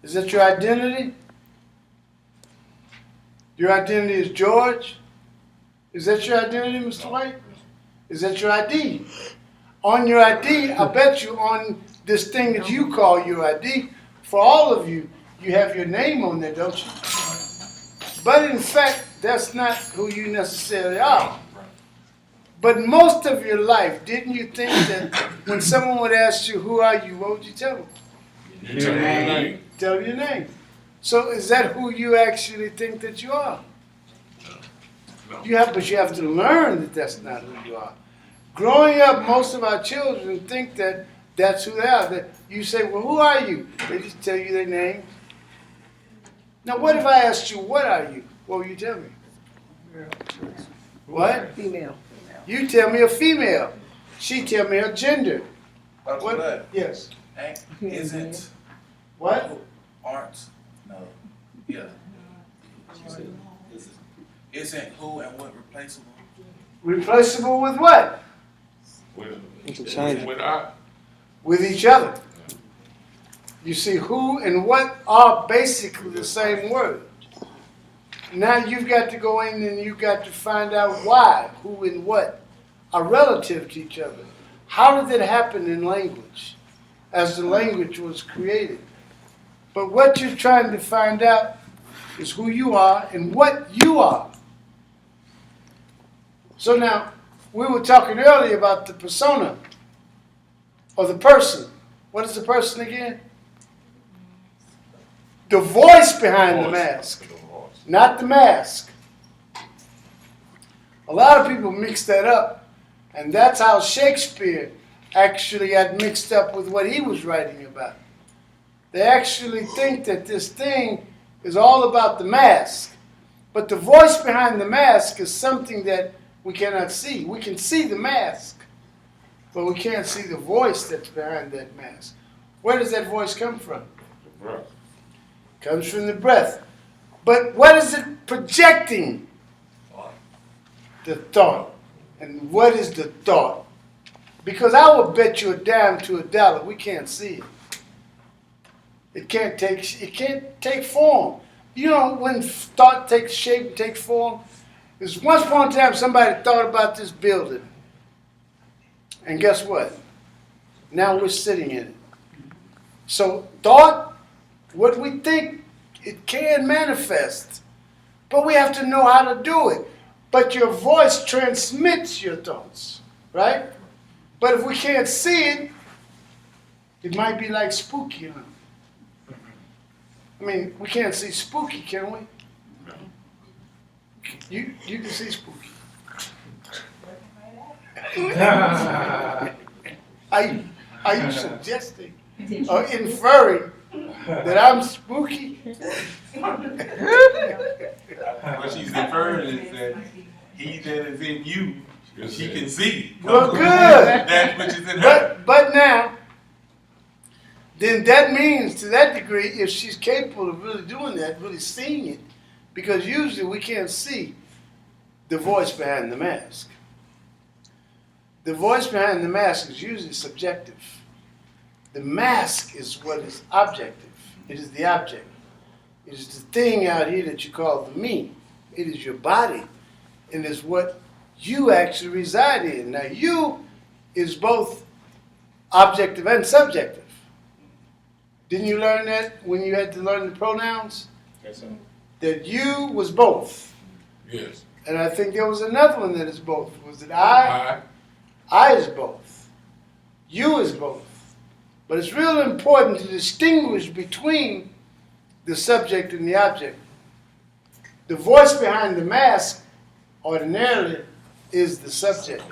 Is that your identity? Your identity is George? Is that your identity, Mr. White? Is that your ID? On your ID, I bet you on this thing that you call your ID, for all of you, you have your name on there, don't you? But in fact, that's not who you necessarily are. But most of your life, didn't you think that when someone would ask you, who are you, what would you tell them? You tell me your name. Tell your name. So is that who you actually think that you are? No. But you have to learn that that's not who you are. Growing up, most of our children think that that's who they are. That you say, well, who are you? They just tell you their name. Now, what if I asked you, what are you? What would you tell me? What? Female. You tell me a female. She tell me her gender. But What? what? Yes. Isn't What? art? No. Yeah. Isn't who and what replaceable? Replaceable with what? China. With each other. You see, who and what are basically the same word. Now you've got to go in and you've got to find out why, who and what are relative to each other. How did that happen in language as the language was created? But what you're trying to find out is who you are and what you are. So now, we were talking earlier about the persona or the person. What is the person again? The voice behind the mask, not the mask. A lot of people mix that up, and that's how Shakespeare actually got mixed up with what he was writing about. They actually think that this thing is all about the mask. But the voice behind the mask is something that we cannot see. We can see the mask, but we can't see the voice that's behind that mask. Where does that voice come from? Right. Comes from the breath. But what is it projecting? The thought. And what is the thought? Because I will bet you a dime to a dollar we can't see it. It can't take form. You know when thought takes shape and takes form? There's once upon a time somebody thought about this building. And guess what? Now we're sitting in it. So thought, what we think, it can manifest. But we have to know how to do it. But your voice transmits your thoughts, right? But if we can't see it, it might be like spooky, huh? I mean, we can't see spooky, can we? No. You can see spooky. Are you suggesting or inferring that I'm spooky? What she's inferring is that he that is in you, she can see. Well, good. That which is in her. But now, then that means to that degree, if she's capable of really doing that, really seeing it, because usually we can't see the voice behind the mask. The voice behind the mask is usually subjective. The mask is what is objective. It is the object. It is the thing out here that you call the me. It is your body. And it's what you actually reside in. Now, you is both objective and subjective. Didn't you learn that when you had to learn the pronouns? Yes, sir. That you was both. Yes. And I think there was another one that is both. Was it I? I is both. You is both. But it's real important to distinguish between the subject and the object. The voice behind the mask, ordinarily, is the subject.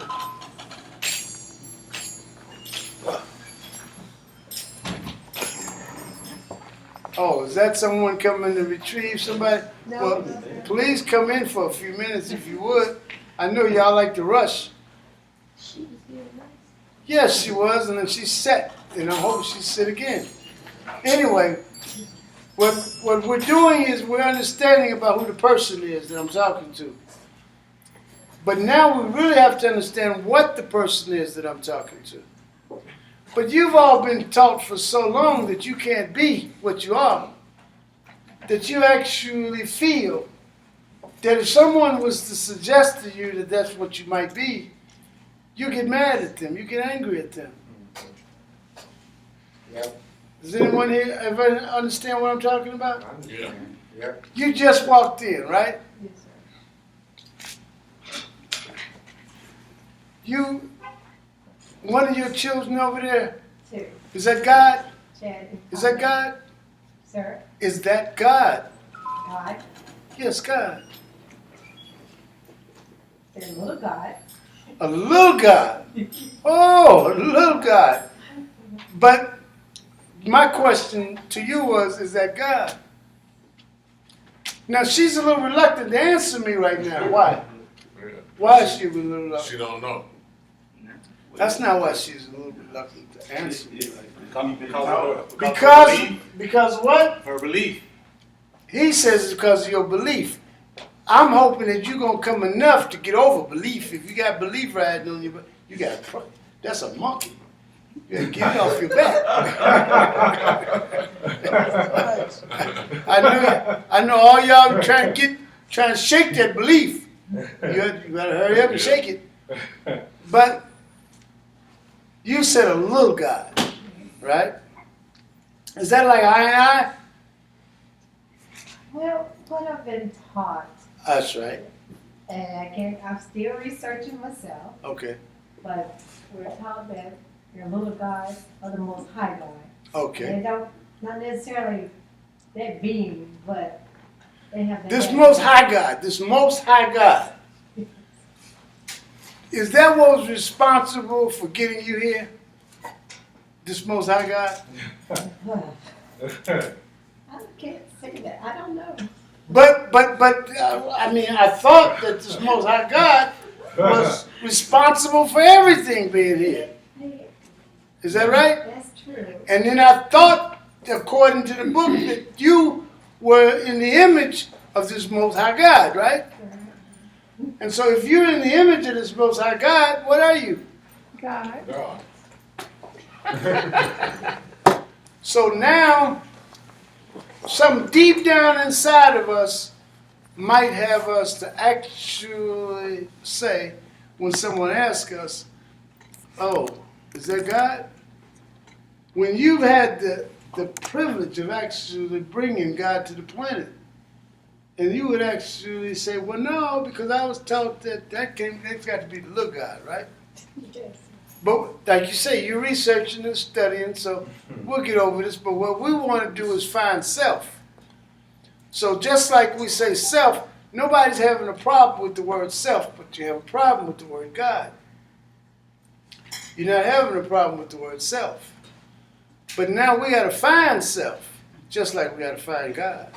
Oh, is that someone coming to retrieve somebody? No. Well, please come in for a few minutes if you would. I know y'all like to rush. She was here nice. Yes, she was, and then she sat, and I hope she sit again. Anyway, what we're doing is we're understanding about who the person is that I'm talking to. But now we really have to understand what the person is that I'm talking to. But you've all been taught for so long that you can't be what you are, that you actually feel that if someone was to suggest to you that that's what you might be, you get mad at them, you get angry at them. Yep. Does anyone here ever understand what I'm talking about? Yeah. Yep. You just walked in, right? Yes, sir. You, one of your children over there, Two. is that God? Chad. Is that God? Sir, Is that God? God, Yes, God. their little God. A little God. Oh, a little God. But my question to you was, is that God? Now, she's a little reluctant to answer me right now. Why? Yeah. Why is she a little reluctant? She don't know. That's not why she's a little reluctant to answer me. Because Because what? her belief. He says it's because of your belief. I'm hoping that you're going to come enough to get over belief. If you got belief riding on you, you got, that's a monkey. You got to get it off your back. I know all y'all trying to shake that belief. You got to hurry up and shake it. But you said a little God, right? Is that like I and I? Well, what I've been taught, That's right. and I'm still researching myself, Okay. but we're taught that your little gods are the most high God. Okay. They don't, not necessarily that being, but they have This most high God, is that what was responsible for getting you here? This Most High God? I can't say that, I don't know. But I mean, I thought that this Most High God was responsible for everything being here. Is that right? That's true. And then I thought, according to the book, that you were in the image of this Most High God, right? And so if you're in the image of this Most High God, what are you? God. God. So now, something deep down inside of us might have us to actually say, when someone asks us, oh, is that God? When you've had the privilege of actually bringing God to the planet, and you would actually say, well, no, because I was taught that that's got to be the little God, right? Yes. But like you say, you're researching and studying, so we'll get over this. But what we want to do is find self. So just like we say self, nobody's having a problem with the word self, but you have a problem with the word God. You're not having a problem with the word self. But now we got to find self, just like we got to find God.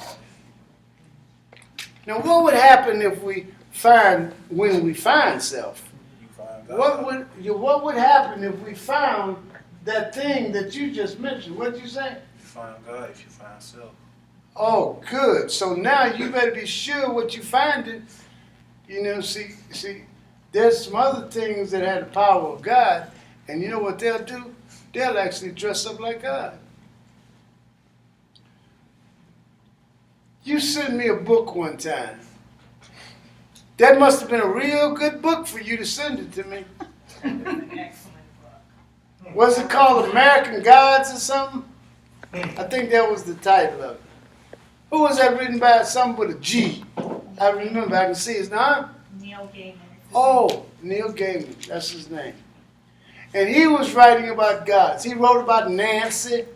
Now, what would happen if we find, when we find self? You find God. What would happen if we found that thing that you just mentioned? What did you say? You find God if you find self. Oh, good. So now you better be sure what you find it. You know, see, there's some other things that have the power of God, and you know what they'll do? They'll actually dress up like God. You sent me a book one time. That must have been a real good book for you to send it to me. It's an excellent book. Was it called American Gods or something? I think that was the title of it. Who was that written by? Something with a G. I remember, I can see his name. Neil Gaiman. Oh, Neil Gaiman, that's his name. And he was writing about gods. He wrote about Nancy.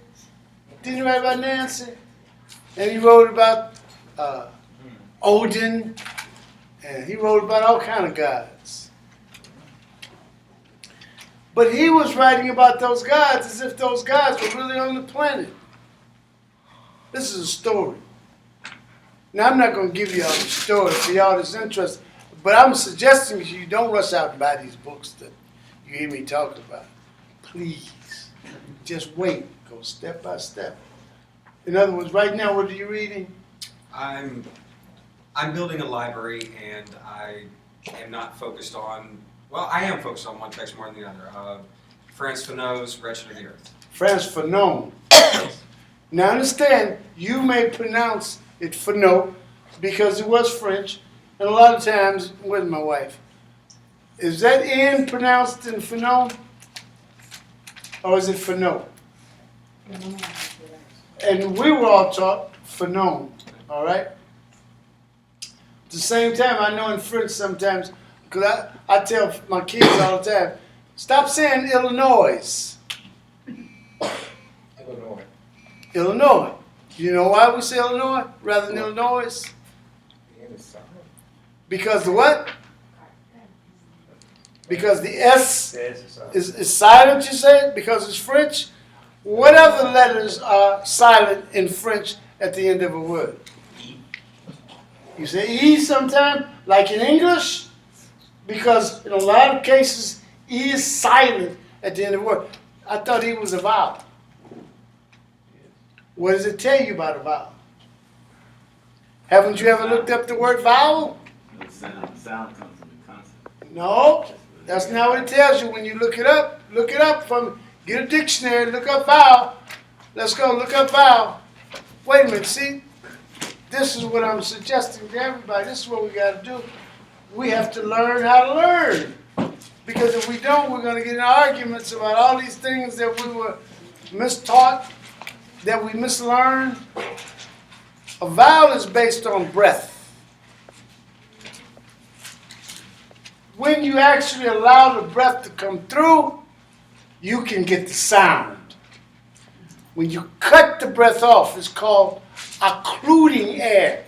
Didn't he write about Nancy? And he wrote about Odin. And he wrote about all kind of gods. But he was writing about those gods as if those gods were really on the planet. This is a story. Now, I'm not going to give you all the story for y'all that's interested, but I'm suggesting to you don't rush out and buy these books that you hear me talking about. Please, just wait. Go step by step. In other words, right now, what are you reading? I'm building a library, and I am not focused on. Well, I am focused on one text more than the other. Franz Fanon's *Wretched of the Earth*. Franz Fanon. Now understand, you may pronounce it Fanon because it was French, and a lot of times, where's my wife? Is that N pronounced in Fanon? Or is it Fanon? And we were all taught Fanon, all right? At the same time, I know in French sometimes, because I tell my kids all the time, stop saying Illinois. Illinois. Illinois. You know why we say Illinois rather than Illinois? Because the what? Because the S is silent, you say? Because it's French? What other letters are silent in French at the end of a word? You say E sometimes, like in English? Because in a lot of cases, E is silent at the end of a word. I thought E was a vowel. What does it tell you about a vowel? Haven't you ever looked up the word vowel? The sound comes from the consonant. No, that's not what it tells you when you look it up. Look it up get a dictionary, look up vowel. Let's go, look up vowel. Wait a minute, see? This is what I'm suggesting to everybody. This is what we got to do. We have to learn how to learn. Because if we don't, we're going to get in arguments about all these things that we were mistaught, that we mislearned. A vowel is based on breath. When you actually allow the breath to come through, you can get the sound. When you cut the breath off, it's called occluding air.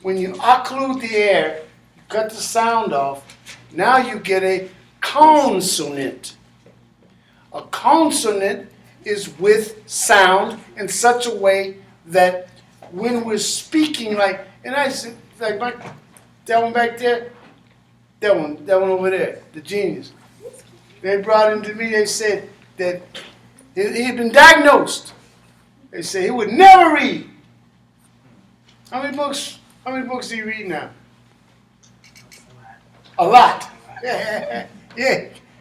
When you occlude the air, you cut the sound off, now you get a consonant. A consonant is with sound in such a way that when we're speaking, like, and I said, like, that one back there, that one over there, the genius. They brought him to me, they said that he had been diagnosed. They said he would never read. How many books do you read now? A lot. Yeah,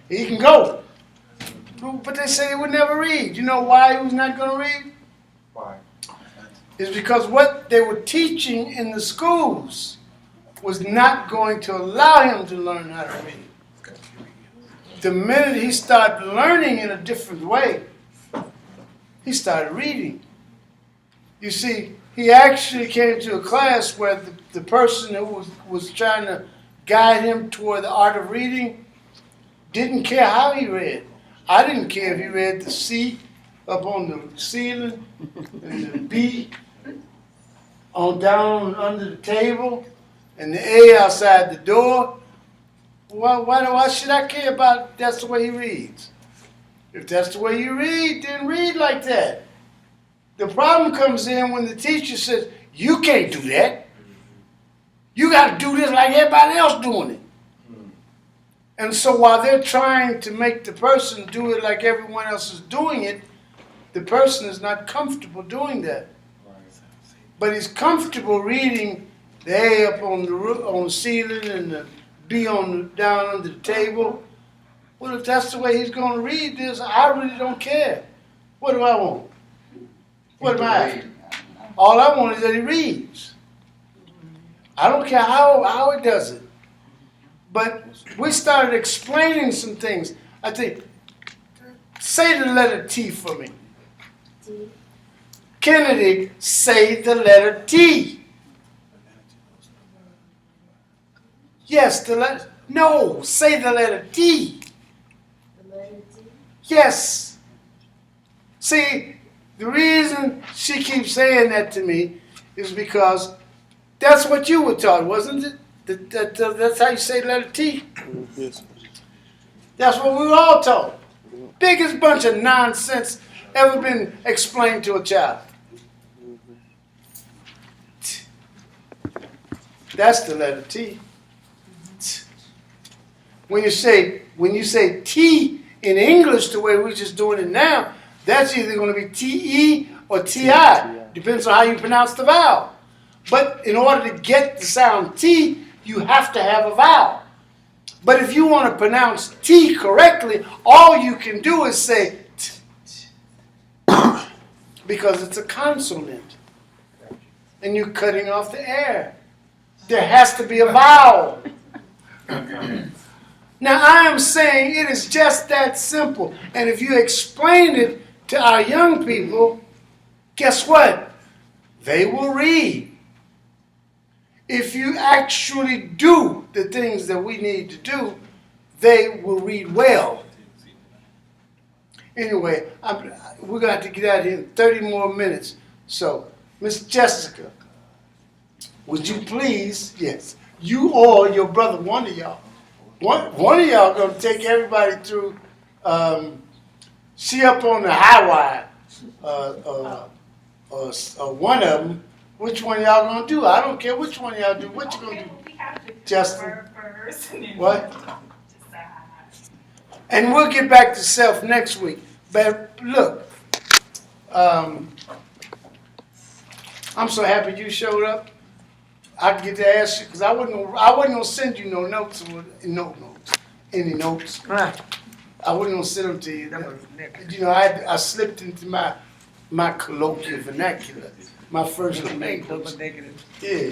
he can go. But they say he would never read. You know why he was not going to read? Why? It's because what they were teaching in the schools was not going to allow him to learn how to read. The minute he started learning in a different way, he started reading. You see, he actually came to a class where the person who was trying to guide him toward the art of reading didn't care how he read. I didn't care if he read the C up on the ceiling and the B on down under the table and the A outside the door. Why should I care about that's the way he reads? If that's the way you read, then read like that. The problem comes in when the teacher says, you can't do that. You got to do this like everybody else doing it. And so while they're trying to make the person do it like everyone else is doing it, the person is not comfortable doing that. But he's comfortable reading the A up on the ceiling and the B down under the table. Well, if that's the way he's going to read this, I really don't care. What do I want? What am I? All I want is that he reads. I don't care how he does it. But we started explaining some things. I think, say the letter T for me. T. Kennedy, say the letter T. Yes, the letter. No, say the letter T. The letter T. Yes. See, the reason she keeps saying that to me is because that's what you were taught, wasn't it? That's how you say the letter T. Yes. That's what we were all taught. Biggest bunch of nonsense ever been explained to a child. That's the letter T. When you say T in English the way we're just doing it now, that's either going to be T-E or T-I. Depends on how you pronounce the vowel. But in order to get the sound T, you have to have a vowel. But if you want to pronounce T correctly, all you can do is say T, because it's a consonant. And you're cutting off the air. There has to be a vowel. Now, I am saying it is just that simple. And if you explain it to our young people, guess what? They will read. If you actually do the things that we need to do, they will read well. Anyway, we're going to have to get out of here in 30 more minutes. So, Miss Jessica, would you please, yes, you or your brother, one of y'all, one of y'all going to take everybody through, she up on the high wire, one of them. Which one y'all gonna do? I don't care which one y'all do. What you gonna do? We have to Justin? first and then What? decide. And we'll get back to self next week. But look, I'm so happy you showed up. I get to ask you because I wasn't gonna send you no notes or any notes. I wasn't gonna send them to you. You know, I slipped into my colloquial vernacular. My first language. Yeah.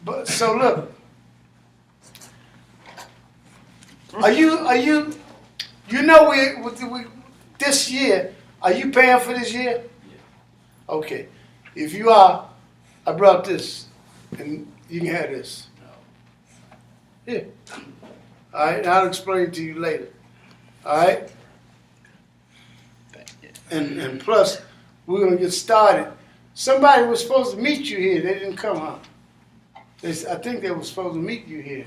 But so look. You know we this year, are you paying for this year? Yeah. Okay. If you are, I brought this and you can have this. Here. All right, and I'll explain it to you later. All right? And plus, we're going to get started. Somebody was supposed to meet you here. They didn't come, huh? I think they were supposed to meet you here.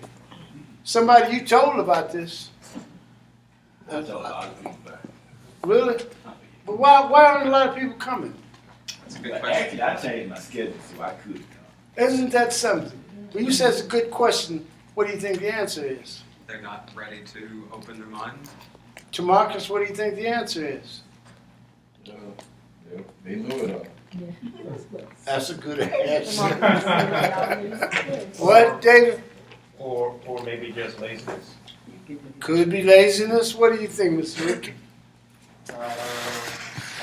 Somebody you told about this. I told a lot of people about it. Really? But why aren't a lot of people coming? That's a good But question. actually, I changed my schedule so I could come. Isn't that something? When you say it's a good question, what do you think the answer is? They're not ready to open their minds. To Marcus, what do you think the answer is? They know it all. That's a good answer. What, David? Or maybe just laziness. Could be laziness. What do you think, Mr. Ricky? I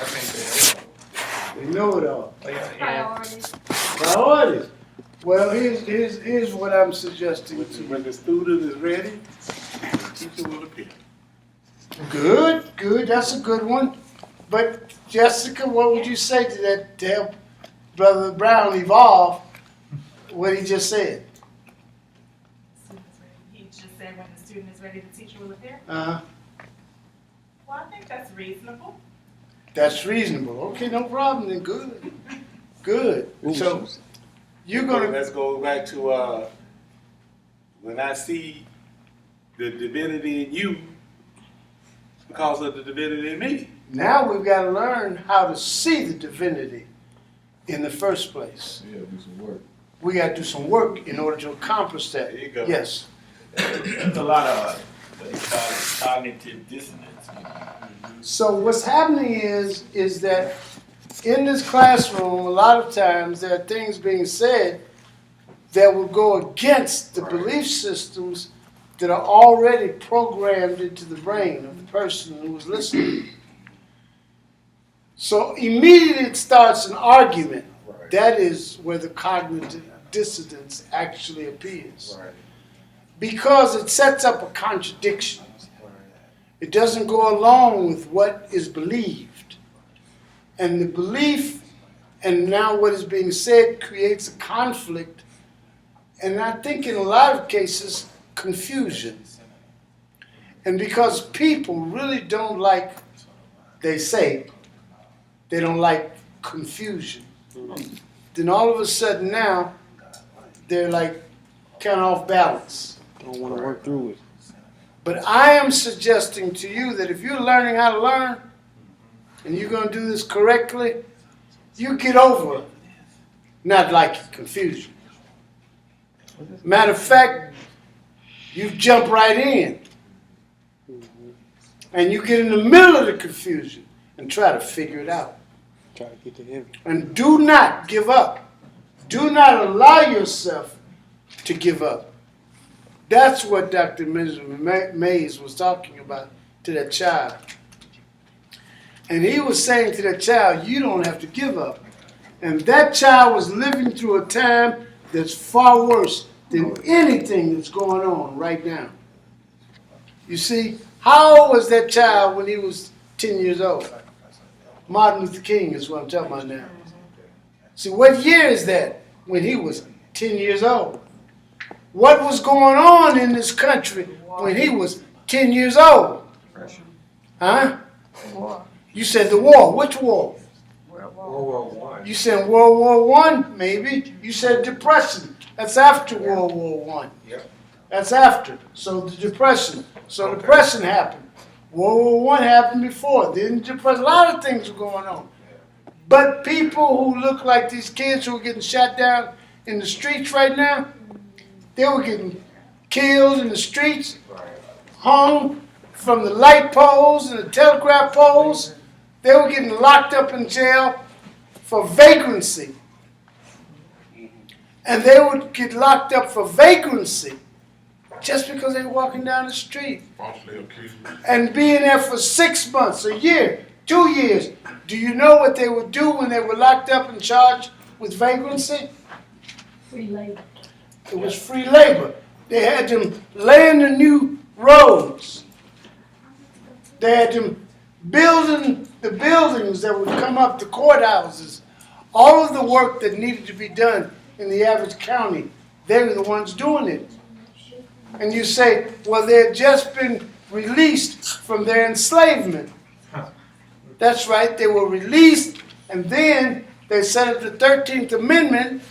think We know it all. Oh, yeah, Priorities. Priorities. Well, here's what I'm suggesting to you. When the student is ready, the teacher will appear. Good. That's a good one. But Jessica, what would you say to that to help Brother Brown evolve what he just said? He just said when the student is ready, the teacher will appear. Uh-huh. Well, I think that's reasonable. That's reasonable. Okay, no problem then. Good. So you're gonna Let's go back to when I see the divinity in you because of the divinity in me. now we've got to learn how to see the divinity in the first place. Yeah, do some work. We got to do some work in order to accomplish that. There you go. Yes. There's a lot of what they call it, cognitive dissonance. You know? So what's happening is that in this classroom, a lot of times there are things being said that will go against the belief systems that are already programmed into the brain of the person who is listening. So immediately it starts an argument. Right. That is where the cognitive dissonance actually appears. Right. Because it sets up a contradiction. It doesn't go along with what is believed. And the belief and now what is being said creates a conflict. And I think in a lot of cases, confusion. And because people really don't like, they say, they don't like confusion. Then all of a sudden now, they're like kind of off balance. Don't want to work through it. But I am suggesting to you that if you're learning how to learn, and you're going to do this correctly, you get over not liking confusion. Matter of fact, you jump right in. And you get in the middle of the confusion and try to figure it out. Try to get to heaven. And do not give up. Do not allow yourself to give up. That's what Dr. Benjamin Mays was talking about to that child. And he was saying to that child, you don't have to give up. And that child was living through a time that's far worse than anything that's going on right now. You see, how old was that child when he was 10 years old? Martin Luther King is what I'm talking about now. See, what year is that when he was 10 years old? What was going on in this country when he was 10 years old? Depression. Huh? You said the war. Which war? World War I. You said World War I, maybe. You said depression. That's after World War I. Yep. That's after. So the depression. So depression happened. World War I happened before. Then depression. A lot of things were going on. But people who look like these kids who are getting shot down in the streets right now, they were getting killed in the streets, hung from the light poles and the telegraph poles. They were getting locked up in jail for vagrancy. And they would get locked up for vagrancy just because they were walking down the street. Falsely accused. And being there for 6 months, a year, 2 years. Do you know what they would do when they were locked up and charged with vagrancy? Free labor. It was free labor. They had them laying the new roads. They had them building the buildings that would come up, the courthouses. All of the work that needed to be done in the average county, they were the ones doing it. And you say, well, they had just been released from their enslavement. That's right, they were released, and then they set up the 13th Amendment,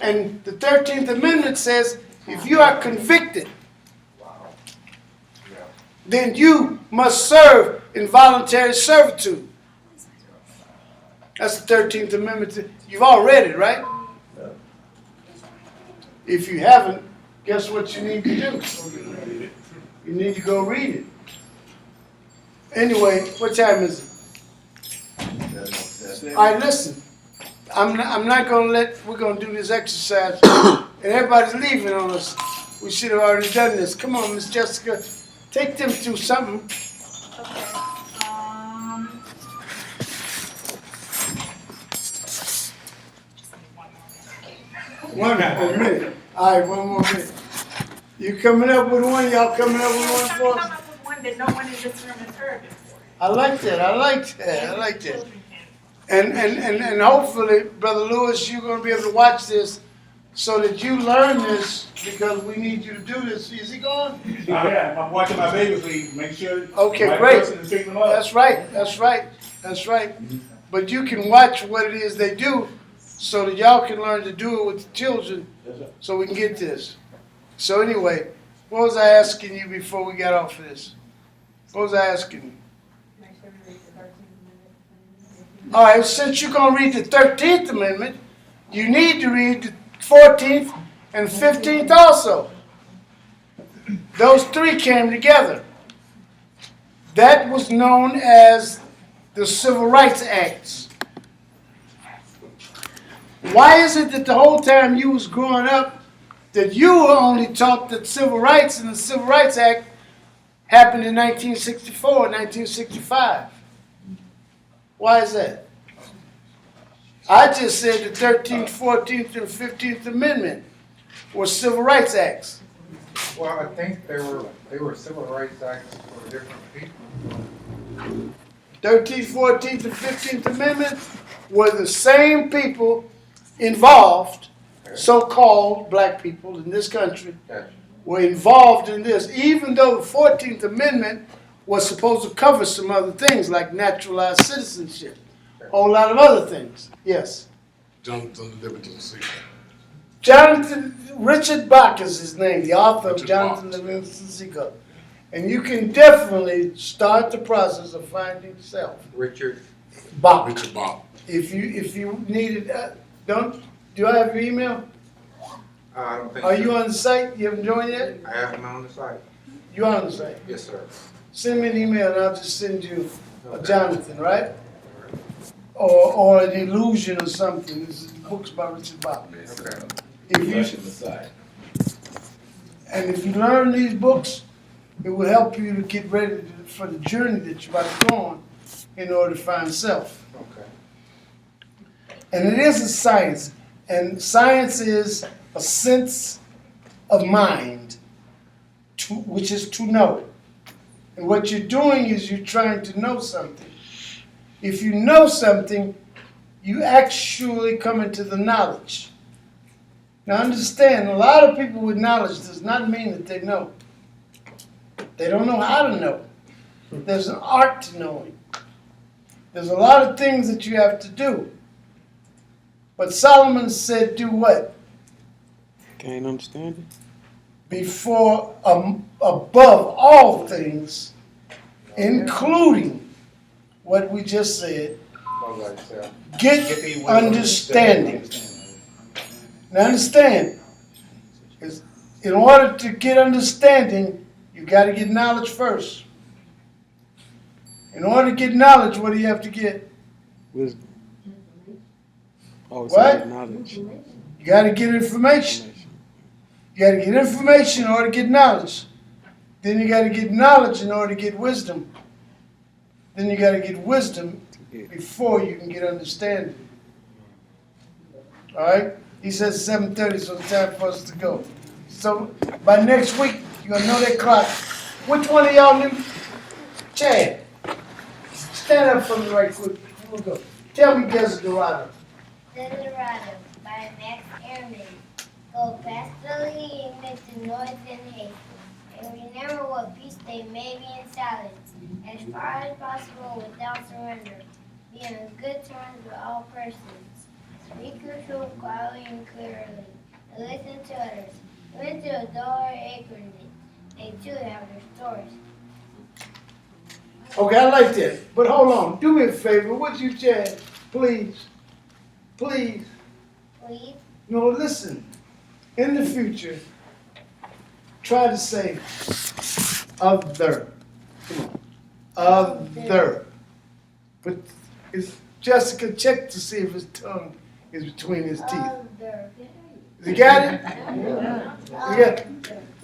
and the 13th Amendment says, if you are convicted then you must serve in voluntary servitude. That's the 13th Amendment. You've all read it, right? If you haven't, guess what you need to do? You need to go read it. Anyway, what time is it? All right, listen. I'm not going to we're going to do this exercise, and everybody's leaving on us. We should have already done this. Come on, Miss Jessica. Take them through something. Okay. One more minute. All right, one more minute. You coming up with one? Y'all coming up with one for us? Come up with one that no one in this room has heard before. I like that. I like that. I like that. And hopefully, Brother Lewis, you're going to be able to watch this so that you learn this because we need you to do this. Is he gone? Yeah, I'm watching my babies leave. Make sure. Okay, my great. person is picking them up. That's right. That's right. That's right. But you can watch what it is they do so that y'all can learn to do it with the children so we can get this. So anyway, what was I asking you before we got off of this? What was I asking you? All right, since you're going to read the 13th Amendment, you need to read the 14th and 15th also. Those three came together. That was known as the Civil Rights Acts. Why is it that the whole time you was growing up that you were only taught that civil rights and the Civil Rights Act happened in 1964, 1965? Why is that? I just said the 13th, 14th, and 15th Amendment were Civil Rights Acts. Well, I think they were civil rights acts for different people. 13th, 14th, and 15th Amendment were the same people involved, so-called black people in this country, Gotcha. were involved in this, even though the 14th Amendment was supposed to cover some other things like naturalized citizenship, a whole lot of other things. Yes. Jonathan Livingston Seagull. Richard Bach is his name, the author of Richard Jonathan Bach. Livingston Seagull. And you can definitely start the process of finding self. Richard. Bach. Richard Bach. If you need it, do I have your email? I don't think Are so. you on the site? You haven't joined yet? I have them on the site. You on the site? Yes, sir. Send me an email and I'll just send you a Jonathan, right? Or an illusion or something. This is books by Richard Bach. Okay. And if you learn these books, it will help you to get ready for the journey that you're about to go on in order to find self. Okay. And it is a science. And science is a sense of mind, which is to know. And what you're doing is you're trying to know something. If you know something, you actually come into the knowledge. Now understand, a lot of people with knowledge does not mean that they know. They don't know how to know. There's an art to knowing. There's a lot of things that you have to do. But Solomon said, do what? Can't understand it. Before, above all things, including what we just said, get understanding. Now understand, is in order to get understanding, you got to get knowledge first. In order to get knowledge, what do you have to get? Wisdom. Oh, it's What? not knowledge. You got to get information. You got to get information in order to get knowledge. Then you got to get knowledge in order to get wisdom. Then you got to get wisdom before you can get understanding. All right? He says 7:30, so it's time for us to go. So by next week, you're going to know that clock. Which one of y'all knew? Chad, stand up for me right quick. We'll go. Tell me Desirado. Desirado by Max Airman. Go past the lead amidst the noise and haste, and remember what peace they may be in silence, as far as possible without surrender. Be on good terms with all persons. Speak your truth quietly and clearly, and listen to others. Even to a dull or ignorant, they too have their stories. Okay, I like that. But hold on, do me a favor, would you, Chad? Please, please. Please. No, listen. In the future, try to say other. Come on. Other. But is Jessica, check to see if his tongue is between his teeth. Other. You got it? You got it?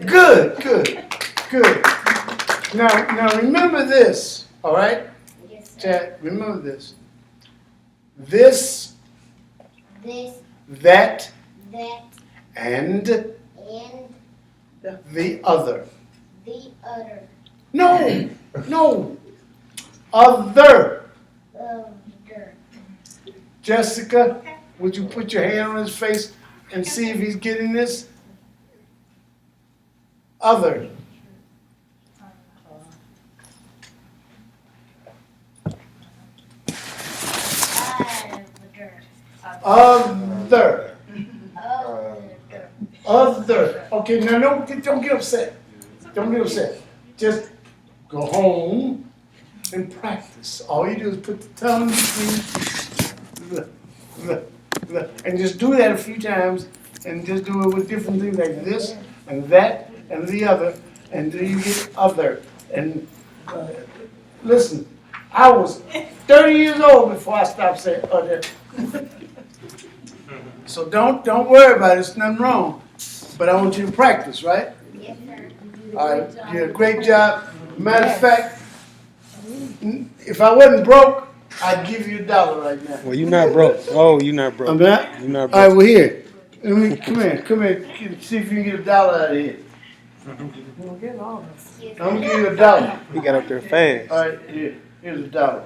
Good, good, good. Now remember this, all right? Yes, sir. Chad, remember this. This, This, that, that, and and the other. the other. No, no. Other. Other. Jessica, would you put your hand on his face and see if he's getting this? Other. Other. Other. Other. Other. Okay, now don't get upset. Don't get upset. Just go home and practice. All you do is put the tongue between and just do that a few times and just do it with different things like this and that and the other and then you get other. And listen, I was 30 years old before I stopped saying other. So don't worry about it. It's nothing wrong. But I want you to practice, right? Yes, sir. All right, you did a great job. Matter of fact, if I wasn't broke, I'd give you $1 right now. Well, you're not broke. Oh, you're not broke. I'm not? You're not All right, broke. well, here. Let me, come here. See if you can get $1 out of here. Yes, I'm gonna give you $1. He got up there fast. All right, here's $1.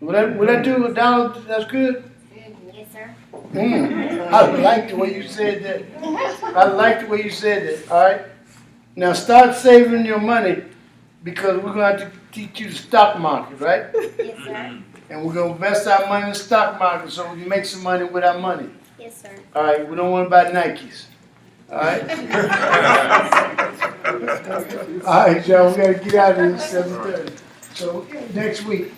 Would I do $1? That's good? Yes, sir. I like the way you said that. I like the way you said that, all right? Now start saving your money because we're going to have to teach you the stock market, right? Yes, sir. And we're going to invest our money in the stock market so we can make some money with our money. Yes, sir. All right, we don't want to buy Nikes. All right? All right, y'all, we got to get out of here at 7:30. So next week,